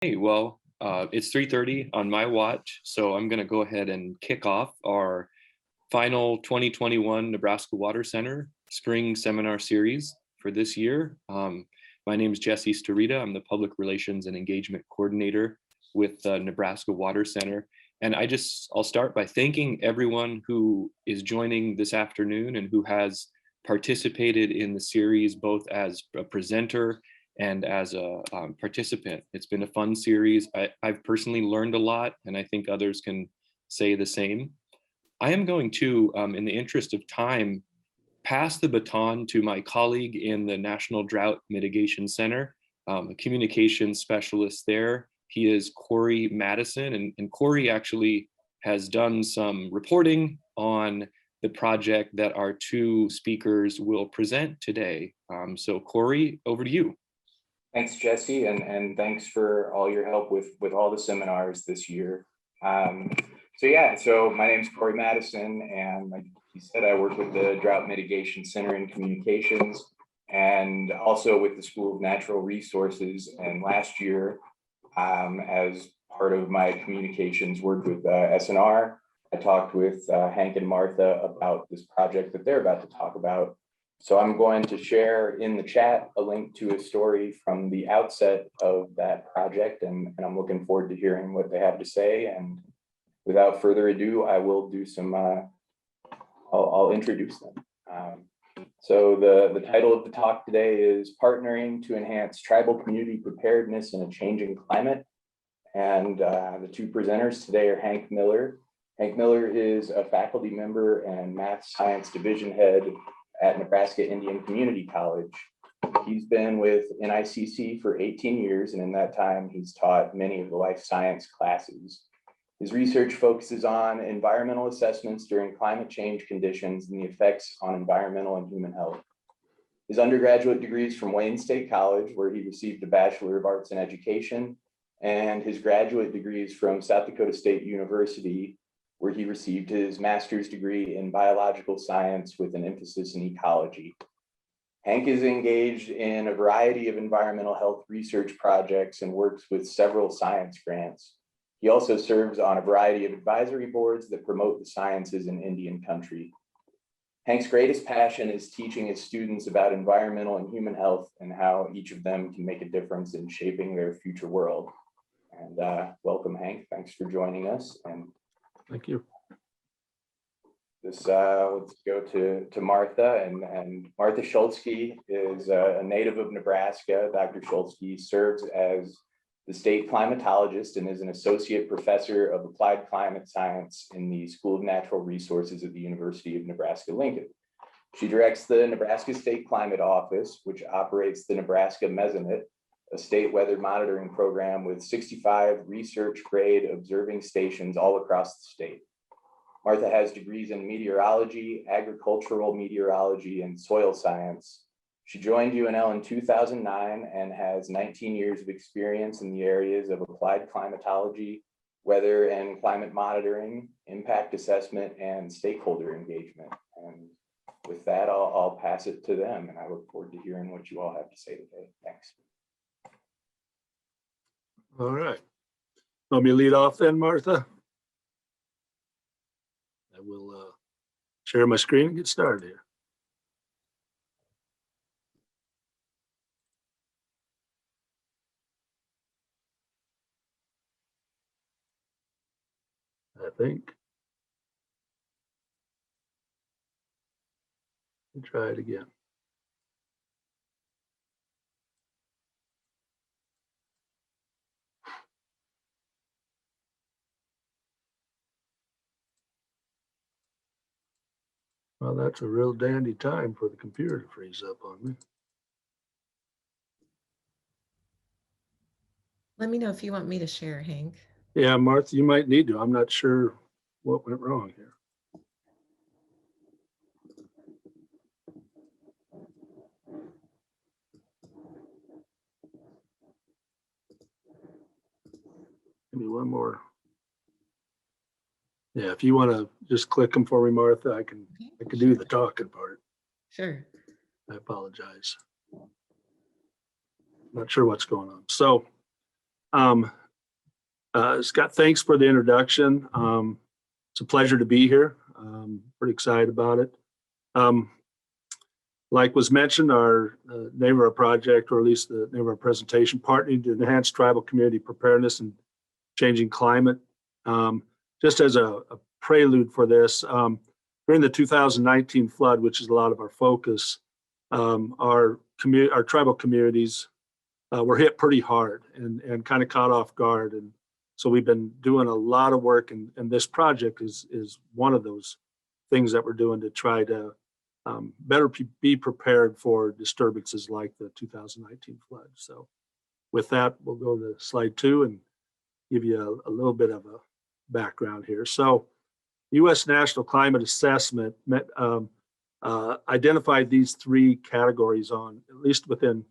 Hey, well, it's 3:30 on my watch, so I'm going to go ahead and kick off our final 2021 Nebraska Water Center Spring Seminar Series for this year. My name is Jesse Starita. I'm the Public Relations and Engagement Coordinator with the Nebraska Water Center. And I'll start by thanking everyone who is joining this afternoon and who has participated in the series, both as a presenter and as a participant. It's been a fun series. I've personally learned a lot, and I think others can say the same. I am going to, in the interest of time, pass the baton to my colleague in the National Drought Mitigation Center, a communications specialist there. He is Corey Madison, and Corey actually has done some reporting on the project that our two speakers will present today. So Corey, over to you. Thanks, Jesse, and thanks for all your help with all the seminars this year. So my name's Corey Madison, and like he said, I work with the Drought Mitigation Center in Communications and also with the School of Natural Resources. And last year, as part of my communications work with SNR, I talked with Hank and Martha about this project that they're about to talk about. So I'm going to share in the chat a link to a story from the outset of that project, and I'm looking forward to hearing what they have to say. And without further ado, I will do some, I'll introduce them. So the title of the talk today is Partnering to Enhance Tribal Community Preparedness in a Changing Climate. And the two presenters today are Hank Miller. Hank Miller is a faculty member and math science division head at Nebraska Indian Community College. He's been with NICC for 18 years, and in that time, he's taught many of the life science classes. His research focuses on environmental assessments during climate change conditions and the effects on environmental and human health. His undergraduate degrees from Wayne State College, where he received a Bachelor of Arts in Education, and his graduate degrees from South Dakota State University, where he received his master's degree in biological science with an emphasis in ecology. Hank is engaged in a variety of environmental health research projects and works with several science grants. He also serves on a variety of advisory boards that promote the sciences in Indian country. Hank's greatest passion is teaching his students about environmental and human health and how each of them can make a difference in shaping their future world. And welcome, Hank. Thanks for joining us. And thank you. Let's go to Martha, and Martha Shulski is a native of Nebraska. Dr. Shulski serves as the state climatologist and is an associate professor of applied climate science in the School of Natural Resources at the University of Nebraska-Lincoln. She directs the Nebraska State Climate Office, which operates the Nebraska Mesonet, a state weather monitoring program with 65 research-grade observing stations all across the state. Martha has degrees in meteorology, agricultural meteorology, and soil science. She joined UNL in 2009 and has 19 years of experience in the areas of applied climatology, weather and climate monitoring, impact assessment, and stakeholder engagement. And with that, I'll pass it to them, and I look forward to hearing what you all have to say today. Thanks. All right. Want me to lead off then, Martha? I will share my screen and get started here. I think. Let me try it again. Well, that's a real dandy time for the computer to freeze up on me. Let me know if you want me to share, Hank. Yeah, Martha, you might need to. I'm not sure what went wrong here. Give me one more. Yeah, if you want to just click them for me, Martha, I can do the talking part. Sure. I apologize. Not sure what's going on. So Scott, thanks for the introduction. It's a pleasure to be here. Pretty excited about it. Like was mentioned, our name of our project, or at least the name of our presentation, partnering to enhance tribal community preparedness and changing climate. Just as a prelude for this, during the 2019 flood, which is a lot of our focus, our tribal communities were hit pretty hard and kind of caught off guard. And so we've been doing a lot of work, and this project is one of those things that we're doing to try to better be prepared for disturbances like the 2019 flood. So with that, we'll go to slide 2 and give you a little bit of a background here. So U.S. National Climate Assessment identified these 3 categories on, at least within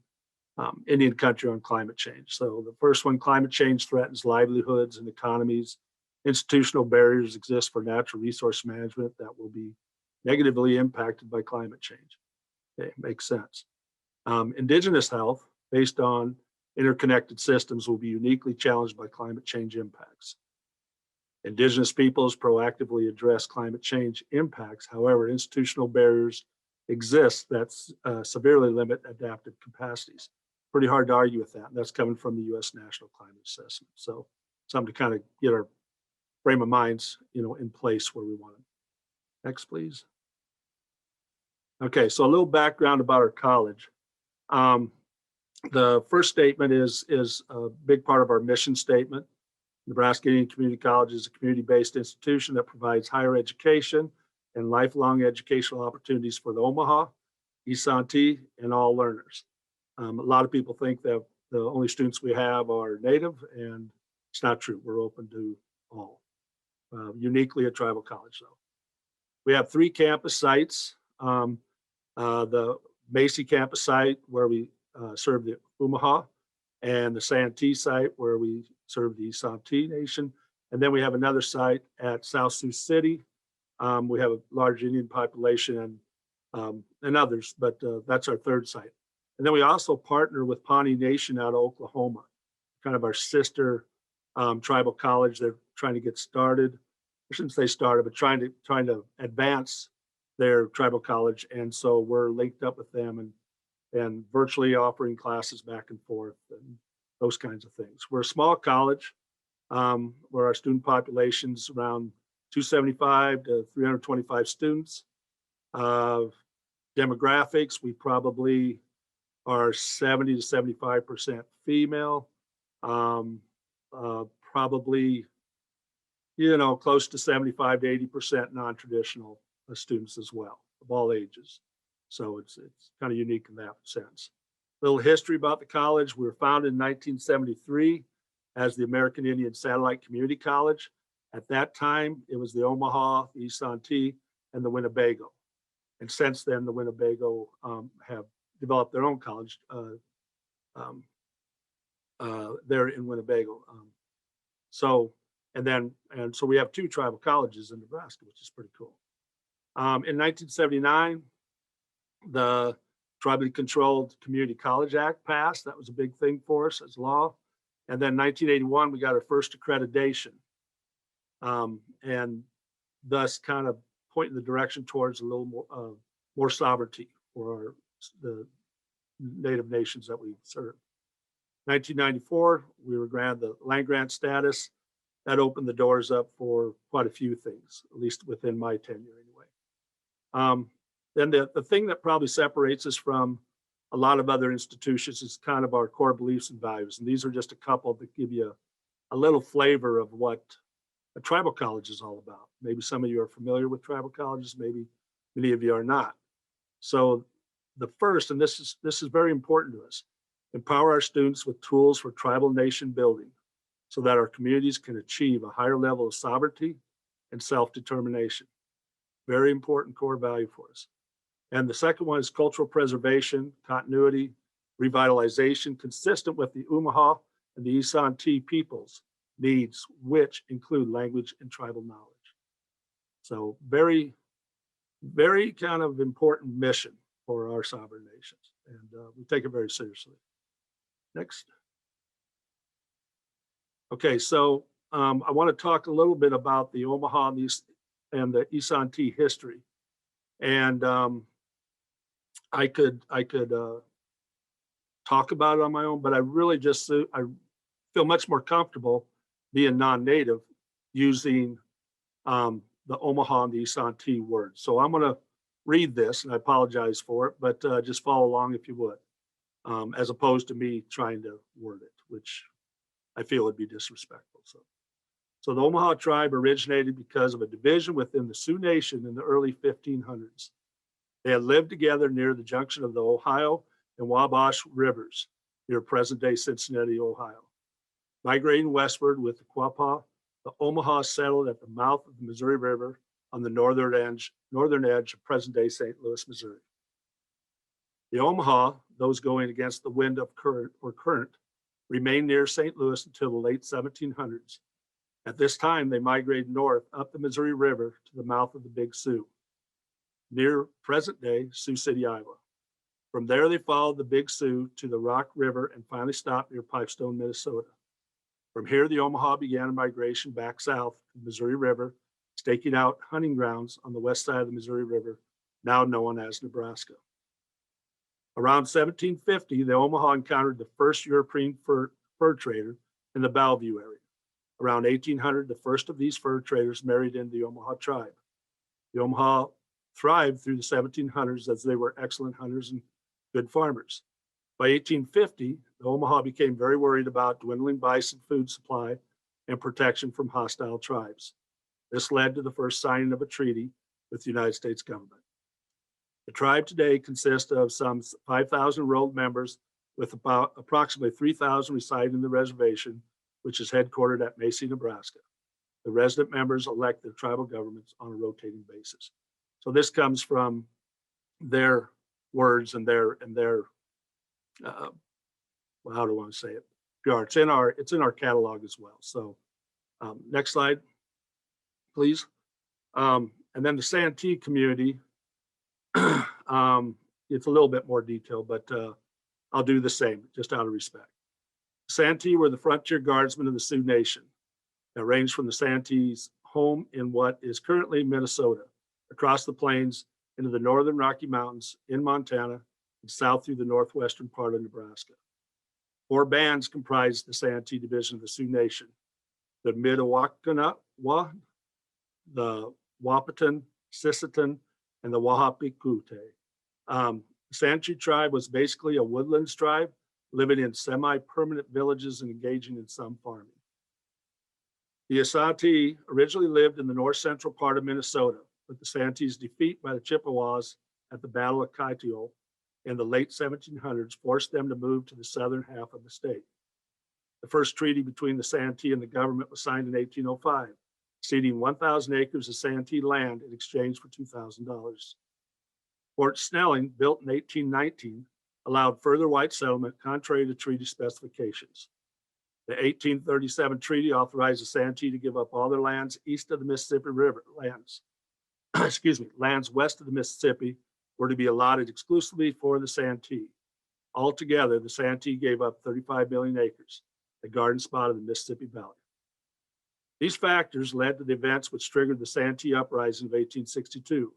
Indian country, on climate change. So the first one, climate change threatens livelihoods and economies. Institutional barriers exist for natural resource management that will be negatively impacted by climate change. Okay, makes sense. Indigenous health, based on interconnected systems, will be uniquely challenged by climate change impacts. Indigenous peoples proactively address climate change impacts. However, institutional barriers exist that severely limit adaptive capacities. Pretty hard to argue with that. And that's coming from the U.S. National Climate Assessment. So something to kind of get our frame of minds, in place where we want it. Next, please. Okay, so a little background about our college. The first statement is a big part of our mission statement. Nebraska Indian Community College is a community-based institution that provides higher education and lifelong educational opportunities for the Omaha, East Santee, and all learners. A lot of people think that the only students we have are Native, and it's not true. We're open to all. Uniquely a tribal college, though. We have 3 campus sites. The Macy campus site, where we serve the Omaha, and the Santee site, where we serve the Santee Nation. And then we have another site at South Sioux City. We have a large Indian population and others, but that's our 3rd site. And then we also partner with Pawnee Nation out of Oklahoma, kind of our sister tribal college. They're trying to get started. I shouldn't say started, but trying to advance their tribal college. And so we're linked up with them and virtually offering classes back and forth and those kinds of things. We're a small college where our student population's around 275 to 325 students. Demographics, we probably are 70 to 75% female, probably, close to 75 to 80% non-traditional students as well, of all ages. So it's kind of unique in that sense. A little history about the college. We were founded in 1973 as the American Indian Satellite Community College. At that time, it was the Omaha, the East Santee, and the Winnebago. And since then, the Winnebago have developed their own college there in Winnebago. So we have 2 tribal colleges in Nebraska, which is pretty cool. In 1979, the Tribally Controlled Community College Act passed. That was a big thing for us as law. And then 1981, we got our first accreditation, and thus kind of pointing the direction towards a little more sovereignty for the Native nations that we serve. 1994, we were granted the land grant status. That opened the doors up for quite a few things, at least within my tenure anyway. Then the thing that probably separates us from a lot of other institutions is kind of our core beliefs and values. And these are just a couple that give you a little flavor of what a tribal college is all about. Maybe some of you are familiar with tribal colleges, maybe many of you are not. So the first, and this is very important to us, empower our students with tools for tribal nation building so that our communities can achieve a higher level of sovereignty and self-determination. Very important core value for us. And the second one is cultural preservation, continuity, revitalization, consistent with the Omaha and the East Santee peoples' needs, which include language and tribal knowledge. So very, very kind of important mission for our sovereign nations. And we take it very seriously. Next. Okay, so I want to talk a little bit about the Omaha and the Santee history. And I could talk about it on my own, but I really just I feel much more comfortable being non-native using the Omaha and the Santee words. So I'm going to read this, and I apologize for it, but just follow along if you would, as opposed to me trying to word it, which I feel would be disrespectful. So the Omaha tribe originated because of a division within the Sioux Nation in the early 1500s. They had lived together near the junction of the Ohio and Wabash rivers near present-day Cincinnati, Ohio. Migrating westward with the Quapaw, the Omaha settled at the mouth of the Missouri River on the northern edge of present-day St. Louis, Missouri. The Omaha, those going against the wind of current, remained near St. Louis until the late 1700s. At this time, they migrated north up the Missouri River to the mouth of the Big Sioux, near present-day Sioux City, Iowa. From there, they followed the Big Sioux to the Rock River and finally stopped near Pipestone, Minnesota. From here, the Omaha began a migration back south to the Missouri River, staking out hunting grounds on the west side of the Missouri River, now known as Nebraska. Around 1750, the Omaha encountered the first European fur trader in the Bellevue area. Around 1800, the first of these fur traders married into the Omaha tribe. The Omaha thrived through the 1700s as they were excellent hunters and good farmers. By 1850, the Omaha became very worried about dwindling bison food supply and protection from hostile tribes. This led to the first signing of a treaty with the United States government. The tribe today consists of some 5,000 enrolled members, with about approximately 3,000 residing in the reservation, which is headquartered at Macy, Nebraska. The resident members elect their tribal governments on a rotating basis. So this comes from their words and their well, how do I want to say it? It's in our catalog as well. So next slide, please. And then the Santee community, it's a little bit more detailed, but I'll do the same, just out of respect. Santee were the frontier guardsmen of the Sioux Nation that ranged from the Santee's home in what is currently Minnesota, across the plains into the northern Rocky Mountains in Montana, and south through the northwestern part of Nebraska. 4 bands comprised the Santee division of the Sioux Nation: the Midewiwin, the Wahpeton, Sisseton, and the Wahapikute. The Santee tribe was basically a woodlands tribe, living in semi-permanent villages and engaging in some farming. The Santee originally lived in the north central part of Minnesota, but the Santee's defeat by the Chippewas at the Battle of Kaitio in the late 1700s forced them to move to the southern half of the state. The first treaty between the Santee and the government was signed in 1805, ceding 1,000 acres of Santee land in exchange for $2,000. Fort Snelling, built in 1819, allowed further white settlement contrary to treaty specifications. The 1837 treaty authorized the Santee to give up all their lands east of the Mississippi River. Lands west of the Mississippi were to be allotted exclusively for the Santee. Altogether, the Santee gave up 35 million acres, the garden spot of the Mississippi Valley. These factors led to the events which triggered the Santee Uprising of 1862.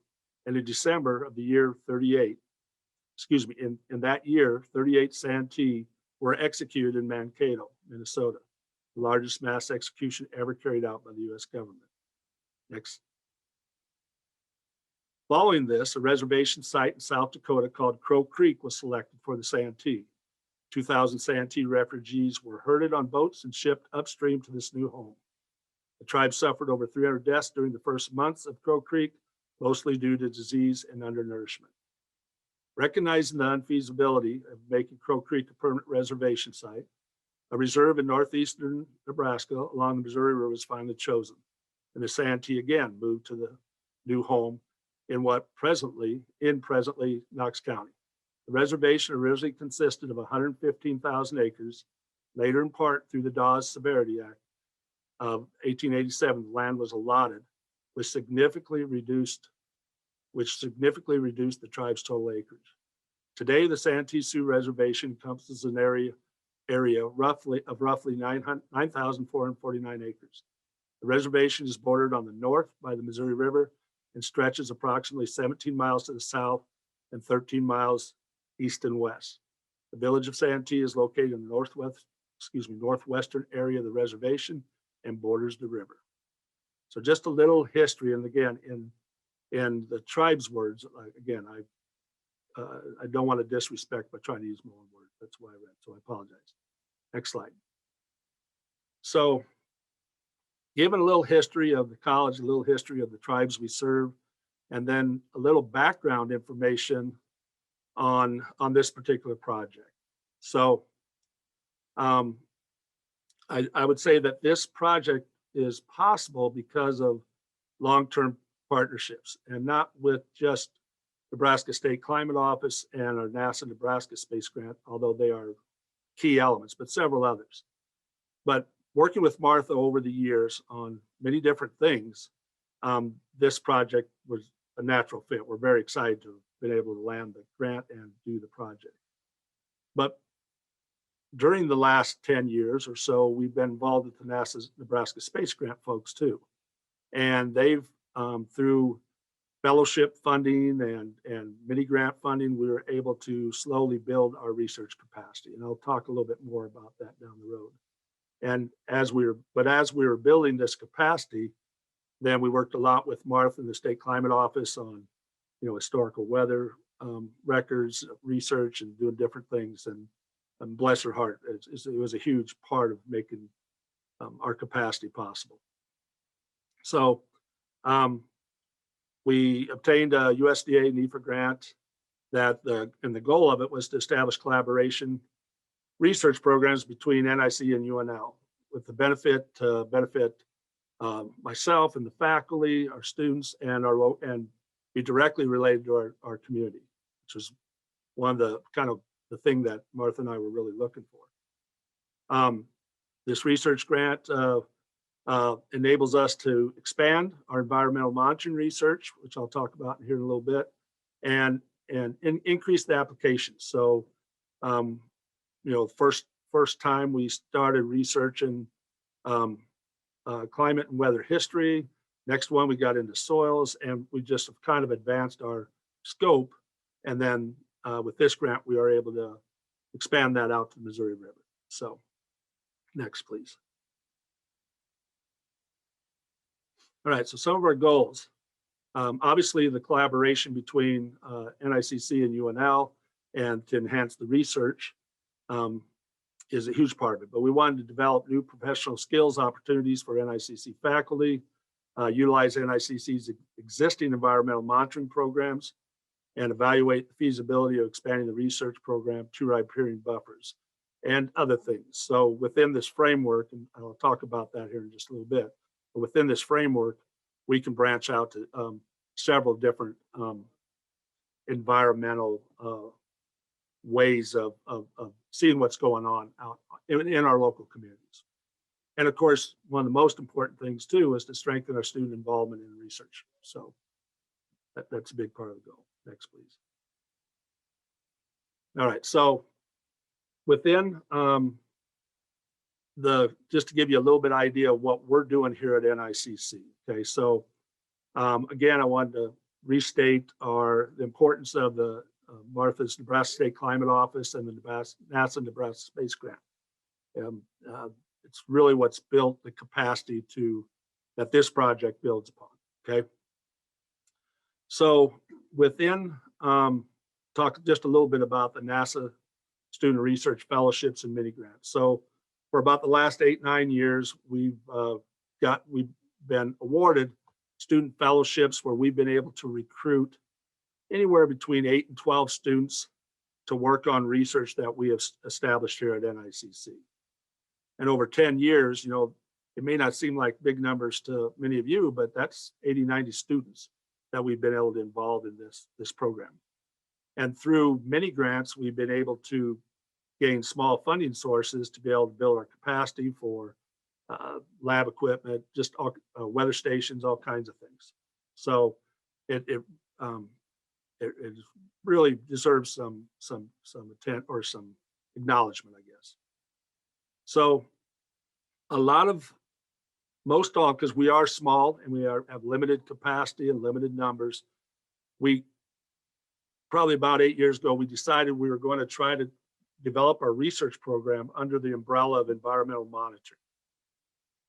And in December of the year 38, in that year, 38 Santee were executed in Mankato, Minnesota, the largest mass execution ever carried out by the U.S. government. Next. Following this, a reservation site in South Dakota called Crow Creek was selected for the Santee. 2,000 Santee refugees were herded on boats and shipped upstream to this new home. The tribe suffered over 300 deaths during the first months of Crow Creek, mostly due to disease and undernourishment. Recognizing the unfeasibility of making Crow Creek a permanent reservation site, a reserve in northeastern Nebraska along the Missouri River was finally chosen, and the Santee again moved to the new home in presently Knox County. The reservation originally consisted of 115,000 acres. Later, in part through the Dawes Severity Act of 1887, the land was allotted, which significantly reduced the tribe's total acreage. Today, the Santee Sioux Reservation encompasses an area area of roughly 9,449 acres. The reservation is bordered on the north by the Missouri River and stretches approximately 17 miles to the south and 13 miles east and west. The village of Santee is located in the northwestern area of the reservation and borders the river. So just a little history, and again, in the tribe's words, again, I don't want to disrespect by trying to use my own words. That's why I read, so I apologize. Next slide. So, given a little history of the college, a little history of the tribes we serve, and then a little background information on this particular project. So, I would say that this project is possible because of long-term partnerships, and not with just Nebraska State Climate Office and our NASA Nebraska Space Grant, although they are key elements, but several others. But working with Martha over the years on many different things, this project was a natural fit. We're very excited to have been able to land the grant and do the project. But during the last 10 years or so, we've been involved with the NASA's Nebraska Space Grant folks too. And they've, through fellowship funding and mini grant funding, we were able to slowly build our research capacity. And I'll talk a little bit more about that down the road. And as we were building this capacity, then we worked a lot with Martha and the State Climate Office on, historical weather records, research, and doing different things. And bless her heart, it was a huge part of making our capacity possible. So we obtained a USDA NIFA grant and the goal of it was to establish collaboration research programs between NIC and UNL with the benefit to benefit myself and the faculty, our students, and and be directly related to our community, which was one of the the thing that Martha and I were really looking for. This research grant enables us to expand our environmental monitoring research, which I'll talk about here in a little bit, and increase the application. So, first time we started researching climate and weather history. Next one, we got into soils, and we just have kind of advanced our scope. And then with this grant, we are able to expand that out to the Missouri River. So next, please. All right, so some of our goals. Obviously, the collaboration between NICC and UNL and to enhance the research is a huge part of it. But we wanted to develop new professional skills opportunities for NICC faculty, utilize NICC's existing environmental monitoring programs, and evaluate the feasibility of expanding the research program to riparian buffers and other things. So within this framework, and I'll talk about that here in just a little bit, but within this framework, we can branch out to several different environmental ways of seeing what's going on out in our local communities. And of course, one of the most important things too is to strengthen our student involvement in research. So that's a big part of the goal. Next, please. All right, so within just to give you a little bit idea of what we're doing here at NICC. Okay, so again, I wanted to restate the importance of the Martha's Nebraska State Climate Office and the NASA Nebraska Space Grant. It's really what's built the capacity that this project builds upon. Okay, so within talk just a little bit about the NASA Student Research Fellowships and mini grants. So for about the last 8-9 years, we've been awarded student fellowships where we've been able to recruit anywhere between 8 and 12 students to work on research that we have established here at NICC. And over 10 years, it may not seem like big numbers to many of you, but that's 80-90 students that we've been able to involve in this program. And through many grants, we've been able to gain small funding sources to be able to build our capacity for lab equipment, just weather stations, all kinds of things. So it really deserves some intent or some acknowledgement, I guess. So a lot of, most all, because we are small and we have limited capacity and limited numbers, we probably about 8 years ago, we decided we were going to try to develop our research program under the umbrella of environmental monitoring.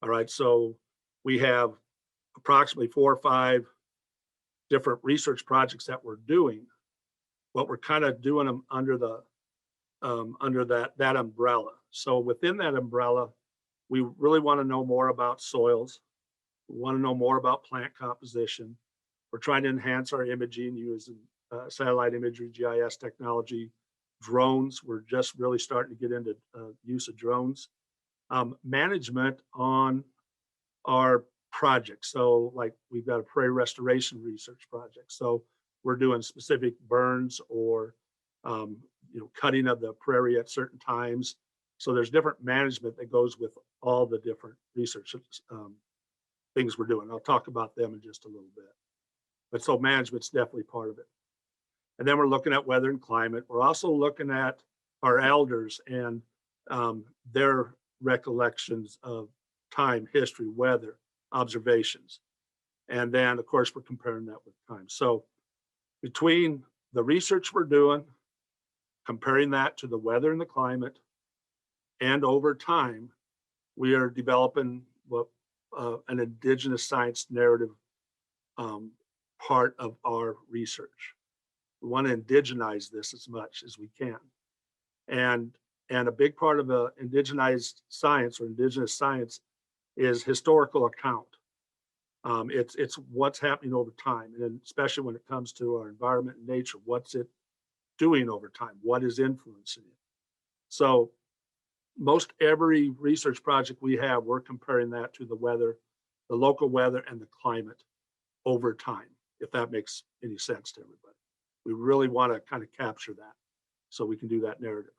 All right, so we have approximately 4 or 5 different research projects that we're doing, but we're kind of doing them under the under that umbrella. So within that umbrella, we really want to know more about soils. We want to know more about plant composition. We're trying to enhance our imaging using satellite imagery, GIS technology, drones. We're just really starting to get into use of drones. Management on our projects. So like we've got a prairie restoration research project. So we're doing specific burns or cutting of the prairie at certain times. So there's different management that goes with all the different research things we're doing. I'll talk about them in just a little bit. But so management's definitely part of it. And then we're looking at weather and climate. We're also looking at our elders and their recollections of time, history, weather, observations. And then, of course, we're comparing that with time. So between the research we're doing, comparing that to the weather and the climate, and over time, we are developing what an indigenous science narrative part of our research. We want to indigenize this as much as we can. And a big part of the indigenized science or indigenous science is historical account. It's what's happening over time, and especially when it comes to our environment and nature, what's it doing over time? What is influencing it? So most every research project we have, we're comparing that to the weather, the local weather and the climate over time, if that makes any sense to everybody. We really want to kind of capture that so we can do that narrative.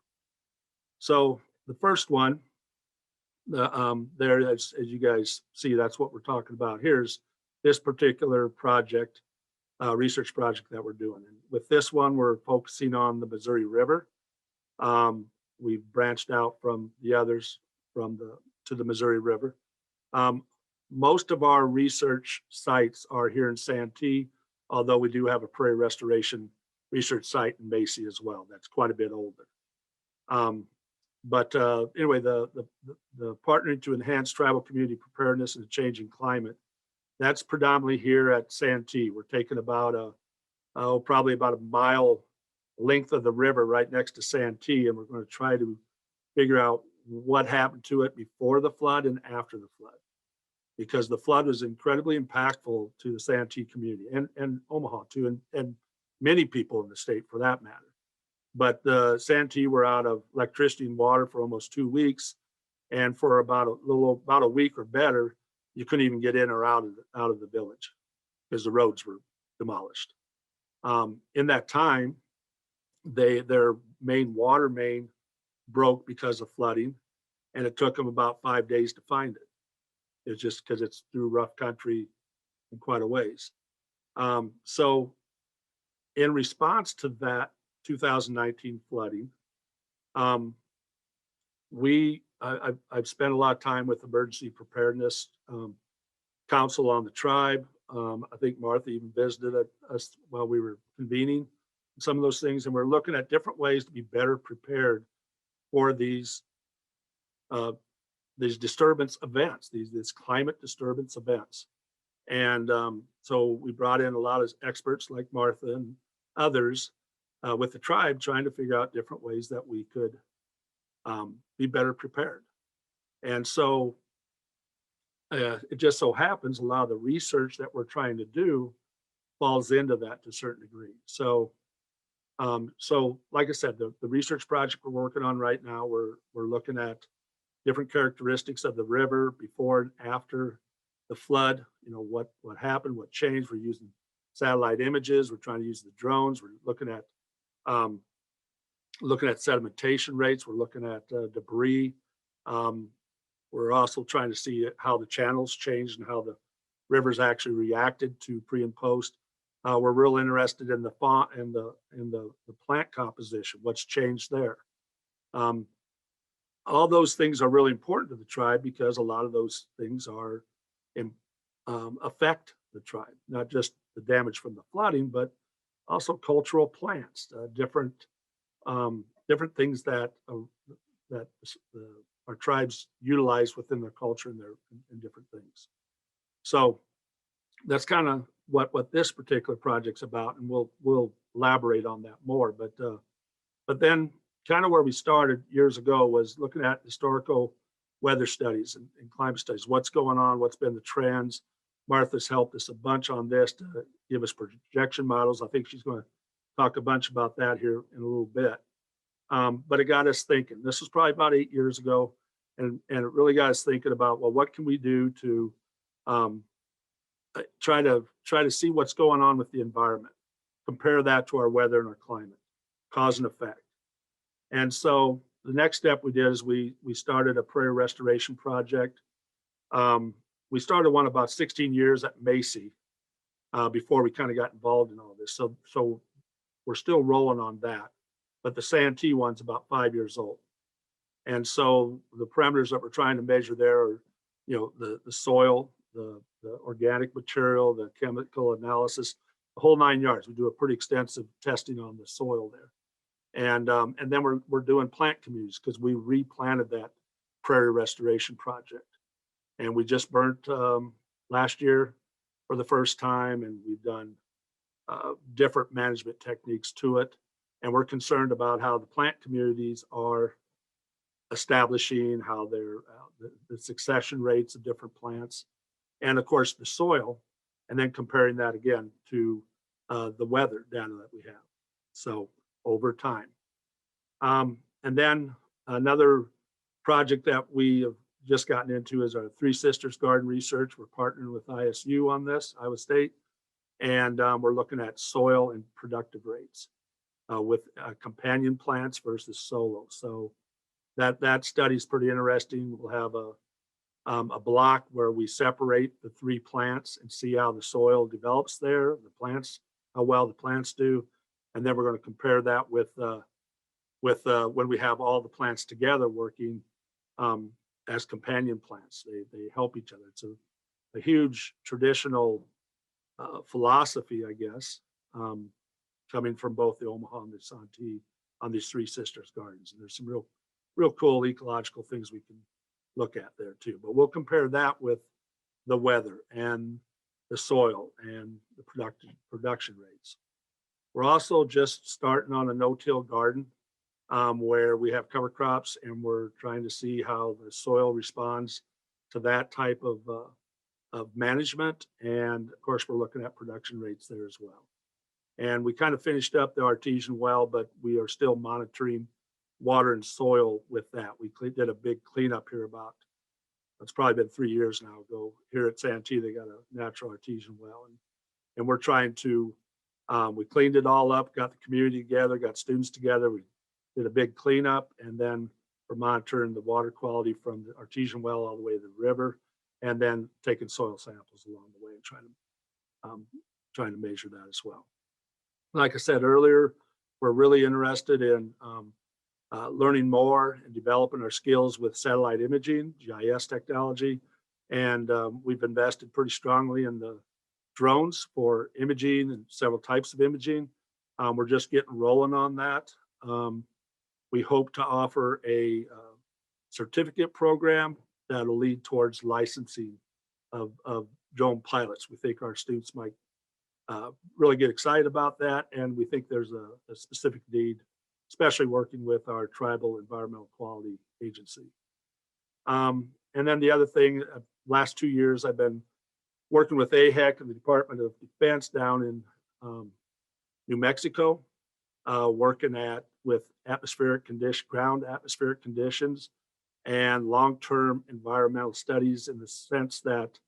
So the first one, there, as you guys see, that's what we're talking about. Here's this particular project, research project that we're doing. And with this one, we're focusing on the Missouri River. We've branched out from the others to the Missouri River. Most of our research sites are here in Santee, although we do have a prairie restoration research site in Macy as well. That's quite a bit older. But anyway, the partnering to enhance tribal community preparedness in a changing climate, that's predominantly here at Santee. We're taking about probably about a mile length of the river right next to Santee, and we're going to try to figure out what happened to it before the flood and after the flood, because the flood was incredibly impactful to the Santee community and Omaha too, and many people in the state for that matter. But the Santee were out of electricity and water for almost 2 weeks, and for about a week or better, you couldn't even get in or out of the village because the roads were demolished. In that time, their main water main broke because of flooding, and it took them about 5 days to find it. It's just because it's through rough country in quite a ways. So in response to that 2019 flooding, I've spent a lot of time with Emergency Preparedness Council on the tribe. I think Martha even visited us while we were convening some of those things, and we're looking at different ways to be better prepared for these disturbance events, these climate disturbance events. And so we brought in a lot of experts like Martha and others with the tribe, trying to figure out different ways that we could be better prepared. And so it just so happens a lot of the research that we're trying to do falls into that to a certain degree. So like I said, the research project we're working on right now, we're looking at different characteristics of the river before and after the flood. You know, what happened, what changed. We're using satellite images. We're trying to use the drones. We're looking at sedimentation rates. We're looking at debris. We're also trying to see how the channels changed and how the rivers actually reacted to pre and post. We're real interested in the font and the plant composition, what's changed there. all those things are really important to the tribe because a lot of those things are affect the tribe, not just the damage from the flooding, but also cultural plants, different things that our tribes utilize within their culture and and different things. So that's kind of what this particular project's about, and we'll elaborate on that more. But then kind of where we started years ago was looking at historical weather studies and climate studies. What's going on? What's been the trends? Martha's helped us a bunch on this to give us projection models. I think she's going to talk a bunch about that here in a little bit. But it got us thinking. This was probably about 8 years ago, and it really got us thinking about, well, what can we do to try to see what's going on with the environment, compare that to our weather and our climate, cause and effect. And so the next step we did is we started a prairie restoration project. We started one about 16 years at Macy before we kind of got involved in all this. So we're still rolling on that, but the Santee one's about 5 years old. And so the parameters that we're trying to measure there are, the soil, the organic material, the chemical analysis, the whole 9 yards. We do a pretty extensive testing on the soil there. And then we're doing plant communities because we replanted that prairie restoration project. And we just burnt last year for the first time, and we've done different management techniques to it. And we're concerned about how the plant communities are establishing, how they're the succession rates of different plants, and of course the soil, and then comparing that again to the weather data that we have. So over time. And then another project that we have just gotten into is our Three Sisters Garden Research. We're partnering with ISU on this, Iowa State, and we're looking at soil and productive rates with companion plants versus solo. So that study is pretty interesting. We'll have a block where we separate the 3 plants and see how the soil develops there, the plants, how well the plants do, and then we're going to compare that with when we have all the plants together working as companion plants. They help each other. It's a huge traditional philosophy, I guess, coming from both the Omaha and the Santee on these Three Sisters gardens. And there's some real cool ecological things we can look at there too. But we'll compare that with the weather and the soil and the production rates. We're also just starting on a no-till garden where we have cover crops, and we're trying to see how the soil responds to that type of management. And of course, we're looking at production rates there as well. And we kind of finished up the artesian well, but we are still monitoring water and soil with that. We did a big cleanup here it's probably been 3 years now ago. Here at Santee, they got a natural artesian well, and we're trying to, we cleaned it all up, got the community together, got students together. We did a big cleanup, and then we're monitoring the water quality from the artesian well all the way to the river, and then taking soil samples along the way and trying to measure that as well. Like I said earlier, we're really interested in learning more and developing our skills with satellite imaging, GIS technology, and we've invested pretty strongly in the drones for imaging and several types of imaging. We're just getting rolling on that. We hope to offer a certificate program that'll lead towards licensing of drone pilots. We think our students might really get excited about that, and we think there's a specific need, especially working with our Tribal Environmental Quality Agency. And then the other thing, last 2 years, I've been working with AHEC and the Department of Defense down in New Mexico, working with ground atmospheric conditions and long-term environmental studies, in the sense that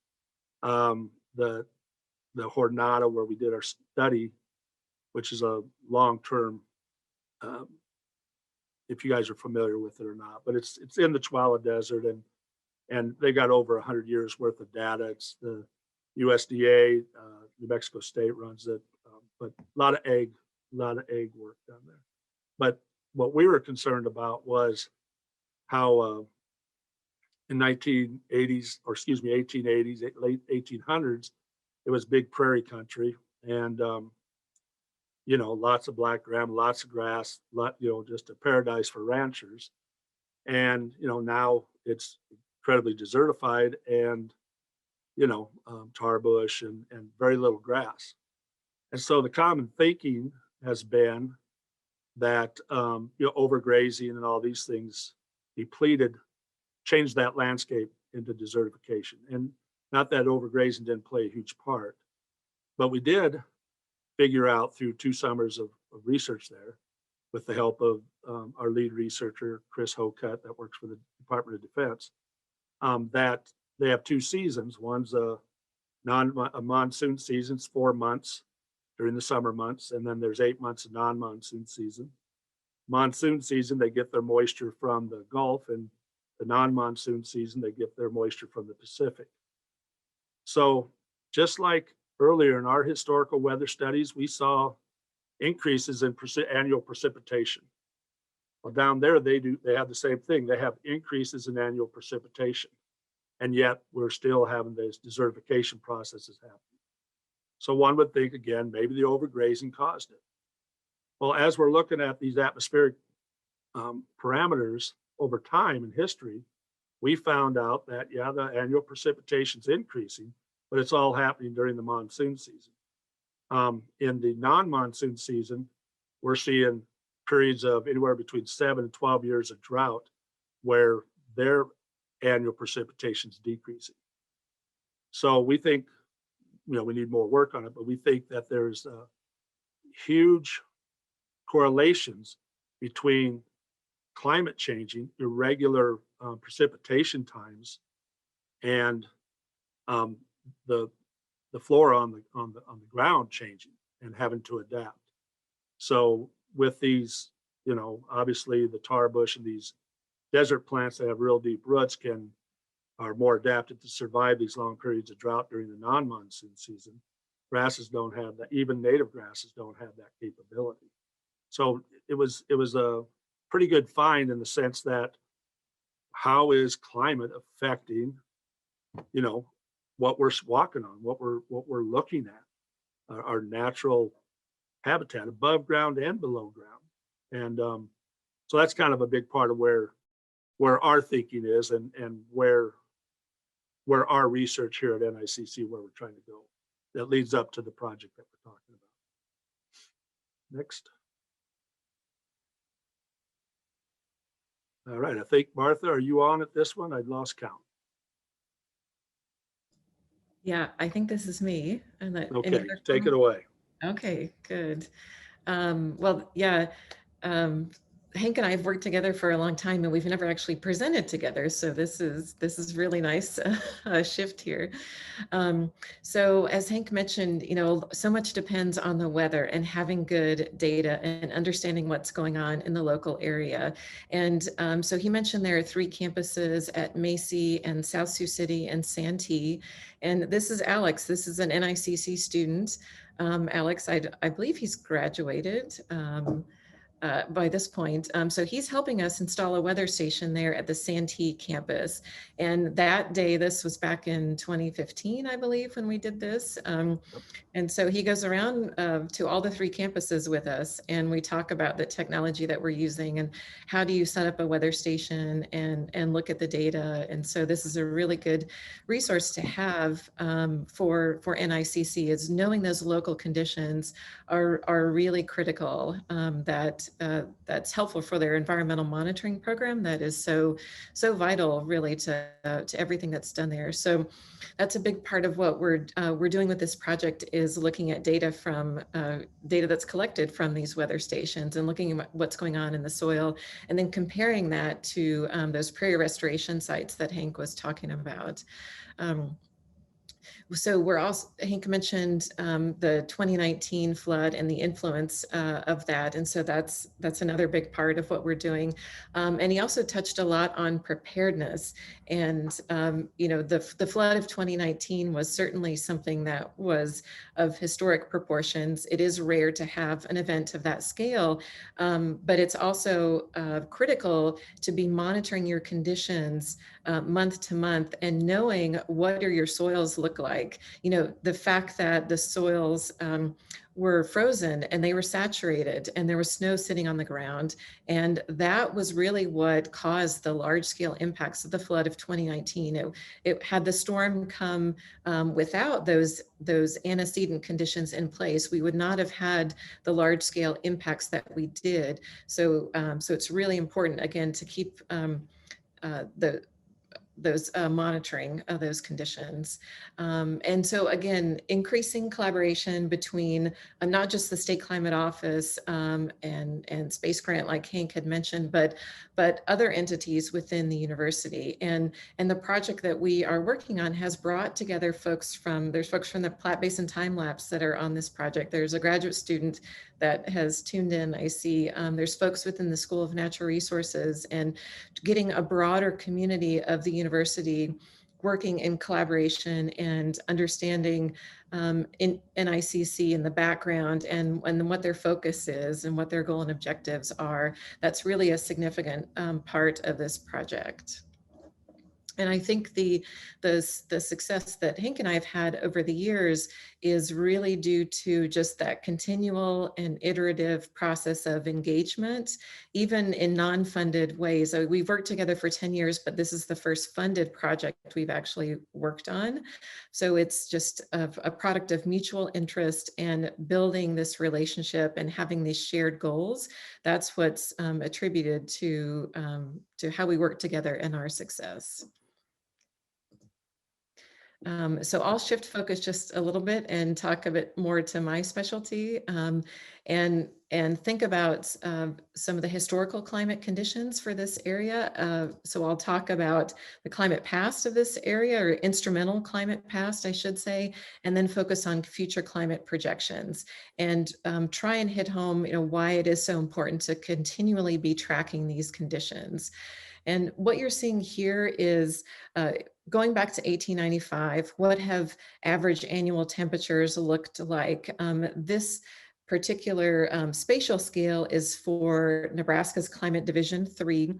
the Jornada, where we did our study, which is a long-term, if you guys are familiar with it or not, but it's in the Chihuahua Desert, and they got over 100 years worth of data. It's the USDA, New Mexico State runs it, but a lot of egg work done there. But what we were concerned about was how in 1880s, or excuse me, 1880s, late 1800s, it was big prairie country, and you know, lots of black ground, lots of grass, you know, just a paradise for ranchers. And you know, now it's incredibly desertified, and you know, tar bush and very little grass. And so the common thinking has been that you know, overgrazing and all these things changed that landscape into desertification. And not that overgrazing didn't play a huge part, but we did figure out through 2 summers of research there, with the help of our lead researcher, Chris Hocutt, that works for the Department of Defense, that they have 2 seasons. One's a monsoon season, 4 months during the summer months, and then there's 8 months of non-monsoon season. Monsoon season, they get their moisture from the Gulf, and the non-monsoon season, they get their moisture from the Pacific. So just like earlier in our historical weather studies, we saw increases in annual precipitation. Well, down there, they have the same thing. They have increases in annual precipitation, and yet we're still having these desertification processes happening. So one would think, again, maybe the overgrazing caused it. Well, as we're looking at these atmospheric parameters over time in history, we found out that, yeah, the annual precipitation is increasing, but it's all happening during the monsoon season. In the non-monsoon season, we're seeing periods of anywhere between 7 and 12 years of drought where their annual precipitation is decreasing. So we think, you know, we need more work on it, but we think that there's huge correlations between climate changing, irregular precipitation times, and the flora on the ground changing and having to adapt. So with these, you know, obviously the tar bush and these desert plants that have real deep roots are more adapted to survive these long periods of drought during the non-monsoon season. Grasses don't have that. Even native grasses don't have that capability. So it was a pretty good find in the sense that how is climate affecting, you know, what we're walking on, what we're looking at, our natural habitat above ground and below ground. And so that's kind of a big part of where our thinking is, and where our research here at NICC, where we're trying to go, that leads up to the project that we're talking about. Next. All right, I think, Martha, are you on at this one? I'd lost count. Yeah, I think this is me. Okay, take it away. Okay, good. Well, yeah, Hank and I have worked together for a long time, and we've never actually presented together. So this is really nice shift here. So as Hank mentioned, you know, so much depends on the weather and having good data and understanding what's going on in the local area. And so he mentioned there are 3 campuses at Macy and South Sioux City and Santee. And this is Alex. This is an NICC student. Alex, I believe he's graduated by this point. So he's helping us install a weather station there at the Santee campus. And that day, this was back in 2015, I believe, when we did this. And so he goes around to all the 3 campuses with us, and we talk about the technology that we're using and how do you set up a weather station and look at the data. And so this is a really good resource to have for NICC, is knowing those local conditions are really critical. That's helpful for their environmental monitoring program that is so vital, really, to everything that's done there. So that's a big part of what we're doing with this project, is looking at data from data that's collected from these weather stations and looking at what's going on in the soil, and then comparing that to those prairie restoration sites that Hank was talking about. So we're also, Hank mentioned the 2019 flood and the influence of that. And so that's another big part of what we're doing. And he also touched a lot on preparedness. And, you know, the flood of 2019 was certainly something that was of historic proportions. It is rare to have an event of that scale, but it's also critical to be monitoring your conditions month to month and knowing what do your soils look like. You know, the fact that the soils were frozen and they were saturated and there was snow sitting on the ground. And that was really what caused the large scale impacts of the flood of 2019. It had the storm come without those antecedent conditions in place, we would not have had the large scale impacts that we did. So, so it's really important, again, to keep those monitoring of those conditions. And so again, increasing collaboration between not just the State Climate Office and Space Grant, like Hank had mentioned, but other entities within the university. And the project that we are working on has brought together folks from the Platte Basin Time Lapse that are on this project. There's a graduate student that has tuned in, I see. There's folks within the School of Natural Resources, and getting a broader community of the university working in collaboration and understanding in NICC in the background and what their focus is and what their goal and objectives are. That's really a significant part of this project. And I think the success that Hank and I have had over the years is really due to just that continual and iterative process of engagement, even in non-funded ways. So we've worked together for 10 years, but this is the first funded project we've actually worked on. So it's just a product of mutual interest and building this relationship and having these shared goals. That's what's attributed to how we work together and our success. So I'll shift focus just a little bit and talk a bit more to my specialty and think about some of the historical climate conditions for this area. So I'll talk about the climate past of this area, or instrumental climate past, I should say, and then focus on future climate projections and try and hit home, you know, why it is so important to continually be tracking these conditions. And what you're seeing here is going back to 1895, what have average annual temperatures looked like? This particular spatial scale is for Nebraska's Climate Division 3.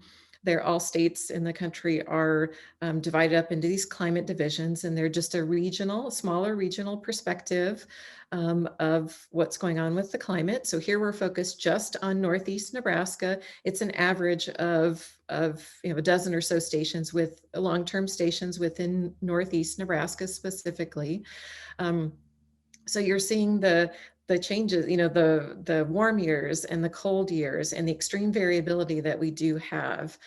They're all states in the country are divided up into these climate divisions, and they're just a smaller regional perspective of what's going on with the climate. So here we're focused just on Northeast Nebraska. It's an average of you know, a dozen or so stations with long-term stations within Northeast Nebraska specifically. So you're seeing the changes, you know, the warm years and the cold years and the extreme variability that we do have.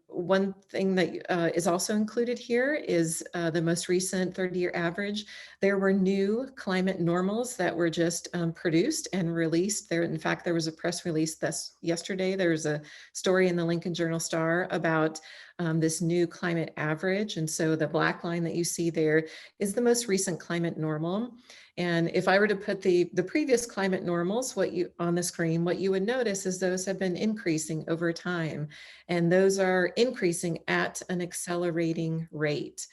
One thing that is also included here is the most recent 30-year average. There were new climate normals that were just produced and released. In fact, there was a press release yesterday. There was a story in the Lincoln Journal-Star about this new climate average. And so the black line that you see there is the most recent climate normal. And if I were to put the previous climate normals on the screen, what you would notice is those have been increasing over time. And those are increasing at an accelerating rate.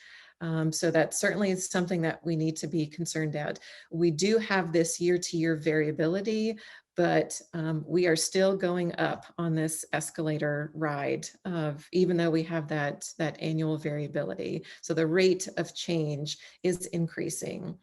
So that certainly is something that we need to be concerned at. We do have this year-to-year variability, but we are still going up on this escalator ride even though we have that annual variability. So the rate of change is increasing.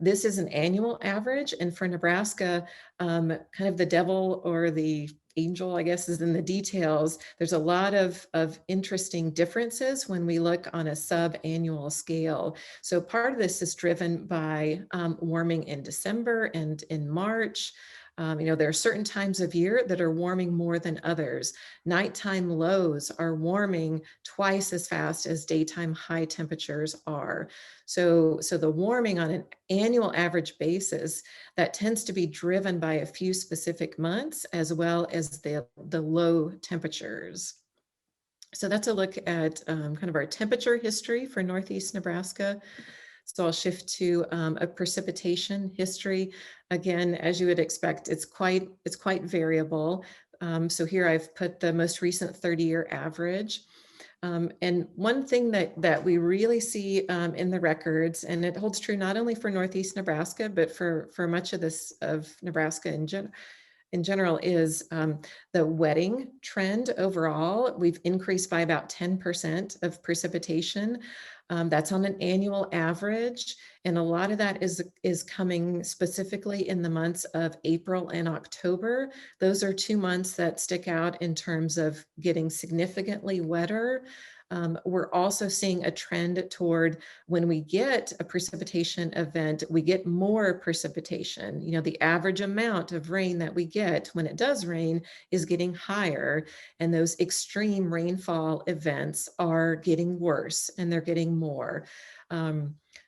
This is an annual average, and for Nebraska, kind of the devil or the angel, I guess, is in the details. There's a lot of interesting differences when we look on a sub-annual scale. So part of this is driven by warming in December and in March. You know, there are certain times of year that are warming more than others. Nighttime lows are warming twice as fast as daytime high temperatures are. So the warming on an annual average basis, that tends to be driven by a few specific months as well as the low temperatures. So that's a look at kind of our temperature history for Northeast Nebraska. So I'll shift to a precipitation history. Again, as you would expect, it's quite variable. So here I've put the most recent 30-year average. And one thing that we really see in the records, and it holds true not only for Northeast Nebraska, but for much of Nebraska in general, is the wetting trend overall. We've increased by about 10% of precipitation. That's on an annual average. And a lot of that is coming specifically in the months of April and October. Those are 2 months that stick out in terms of getting significantly wetter. We're also seeing a trend toward, when we get a precipitation event, we get more precipitation. You know, the average amount of rain that we get when it does rain is getting higher, and those extreme rainfall events are getting worse and they're getting more.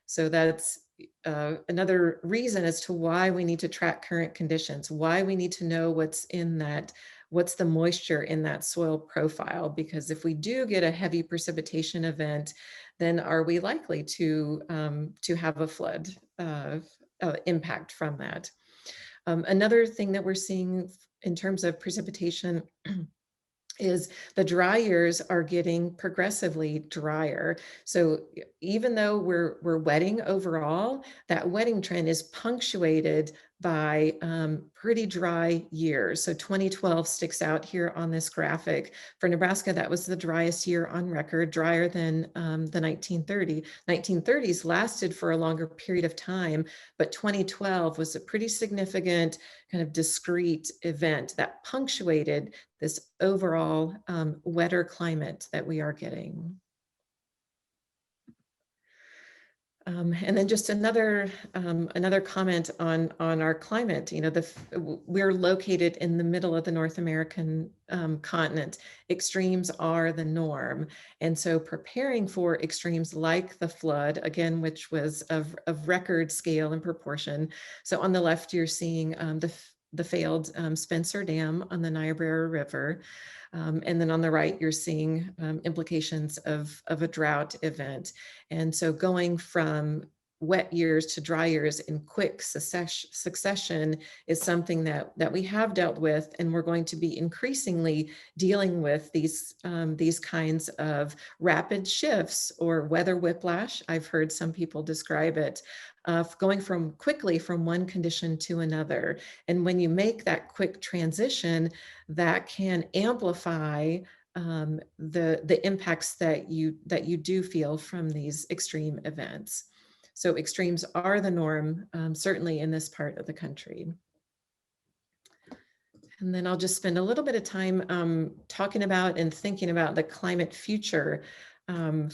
So that's another reason as to why we need to track current conditions, why we need to know what's the moisture in that soil profile, because if we do get a heavy precipitation event, then are we likely to have a flood impact from that? Another thing that we're seeing in terms of precipitation is the dry years are getting progressively drier. So even though we're wetting overall, that wetting trend is punctuated by pretty dry years. So 2012 sticks out here on this graphic. For Nebraska, that was the driest year on record, drier than the 1930s. 1930s lasted for a longer period of time, but 2012 was a pretty significant kind of discrete event that punctuated this overall wetter climate that we are getting. And then just another comment on our climate. You know, we're located in the middle of the North American continent. Extremes are the norm, and so preparing for extremes like the flood, again, which was of record scale and proportion. So on the left, you're seeing the failed Spencer Dam on the Niobrara River. And then on the right, you're seeing implications of a drought event. And so going from wet years to dry years in quick succession is something that we have dealt with, and we're going to be increasingly dealing with these kinds of rapid shifts, or weather whiplash. I've heard some people describe it, going quickly from one condition to another. And when you make that quick transition, that can amplify the impacts that you do feel from these extreme events. So extremes are the norm, certainly in this part of the country. And then I'll just spend a little bit of time talking about and thinking about the climate future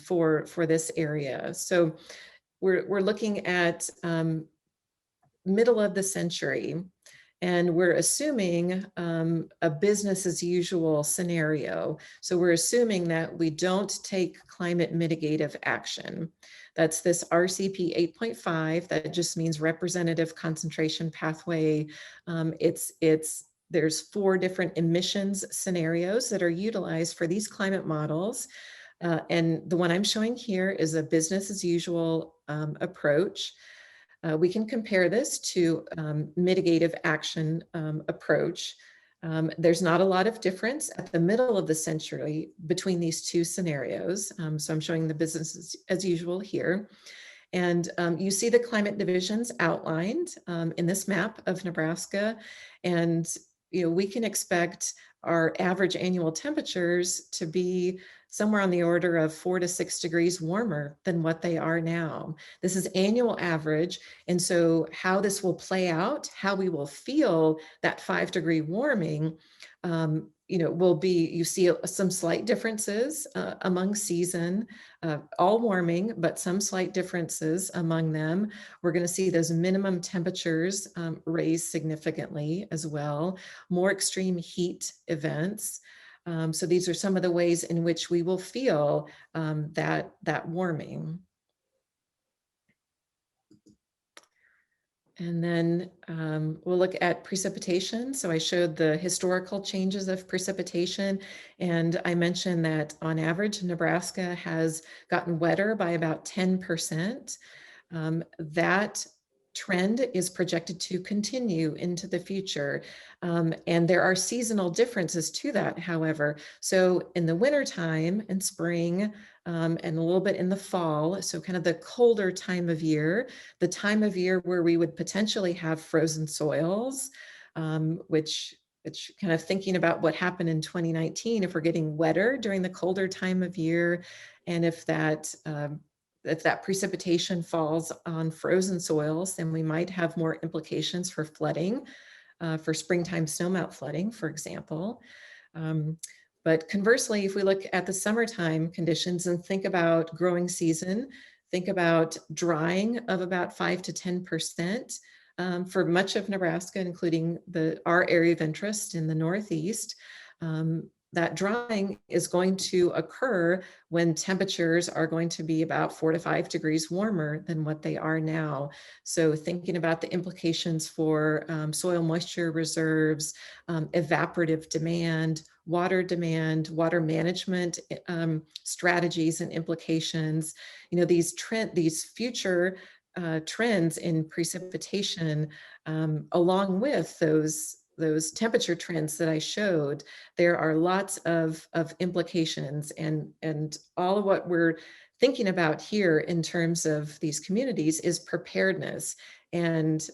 for this area. So we're looking at middle of the century, and we're assuming a business as usual scenario. So we're assuming that we don't take climate mitigative action. That's this RCP 8.5. That just means representative concentration pathway. There's 4 different emissions scenarios that are utilized for these climate models. And the one I'm showing here is a business as usual approach. We can compare this to mitigative action approach. There's not a lot of difference at the middle of the century between these 2 scenarios. So I'm showing the business as usual here. And you see the climate divisions outlined in this map of Nebraska. And we can expect our average annual temperatures to be somewhere on the order of 4 to 6 degrees warmer than what they are now. This is annual average. And so how this will play out, how we will feel that 5-degree warming, will be, you see some slight differences among season, all warming, but some slight differences among them. We're going to see those minimum temperatures raise significantly as well, more extreme heat events. So these are some of the ways in which we will feel that warming. And then we'll look at precipitation. So I showed the historical changes of precipitation, and I mentioned that on average, Nebraska has gotten wetter by about 10%. That trend is projected to continue into the future. And there are seasonal differences to that, however. So in the wintertime and spring, and a little bit in the fall, so kind of the colder time of year, the time of year where we would potentially have frozen soils, which kind of thinking about what happened in 2019, if we're getting wetter during the colder time of year, and if that precipitation falls on frozen soils, then we might have more implications for flooding, for springtime snowmelt flooding, for example. But conversely, if we look at the summertime conditions and think about growing season, think about drying of about 5 to 10% for much of Nebraska, including our area of interest in the Northeast. That drying is going to occur when temperatures are going to be about 4 to 5 degrees warmer than what they are now. So thinking about the implications for soil moisture reserves, evaporative demand, water management strategies and implications, these future trends in precipitation, along with those temperature trends that I showed, there are lots of implications, and all of what we're thinking about here in terms of these communities is preparedness. And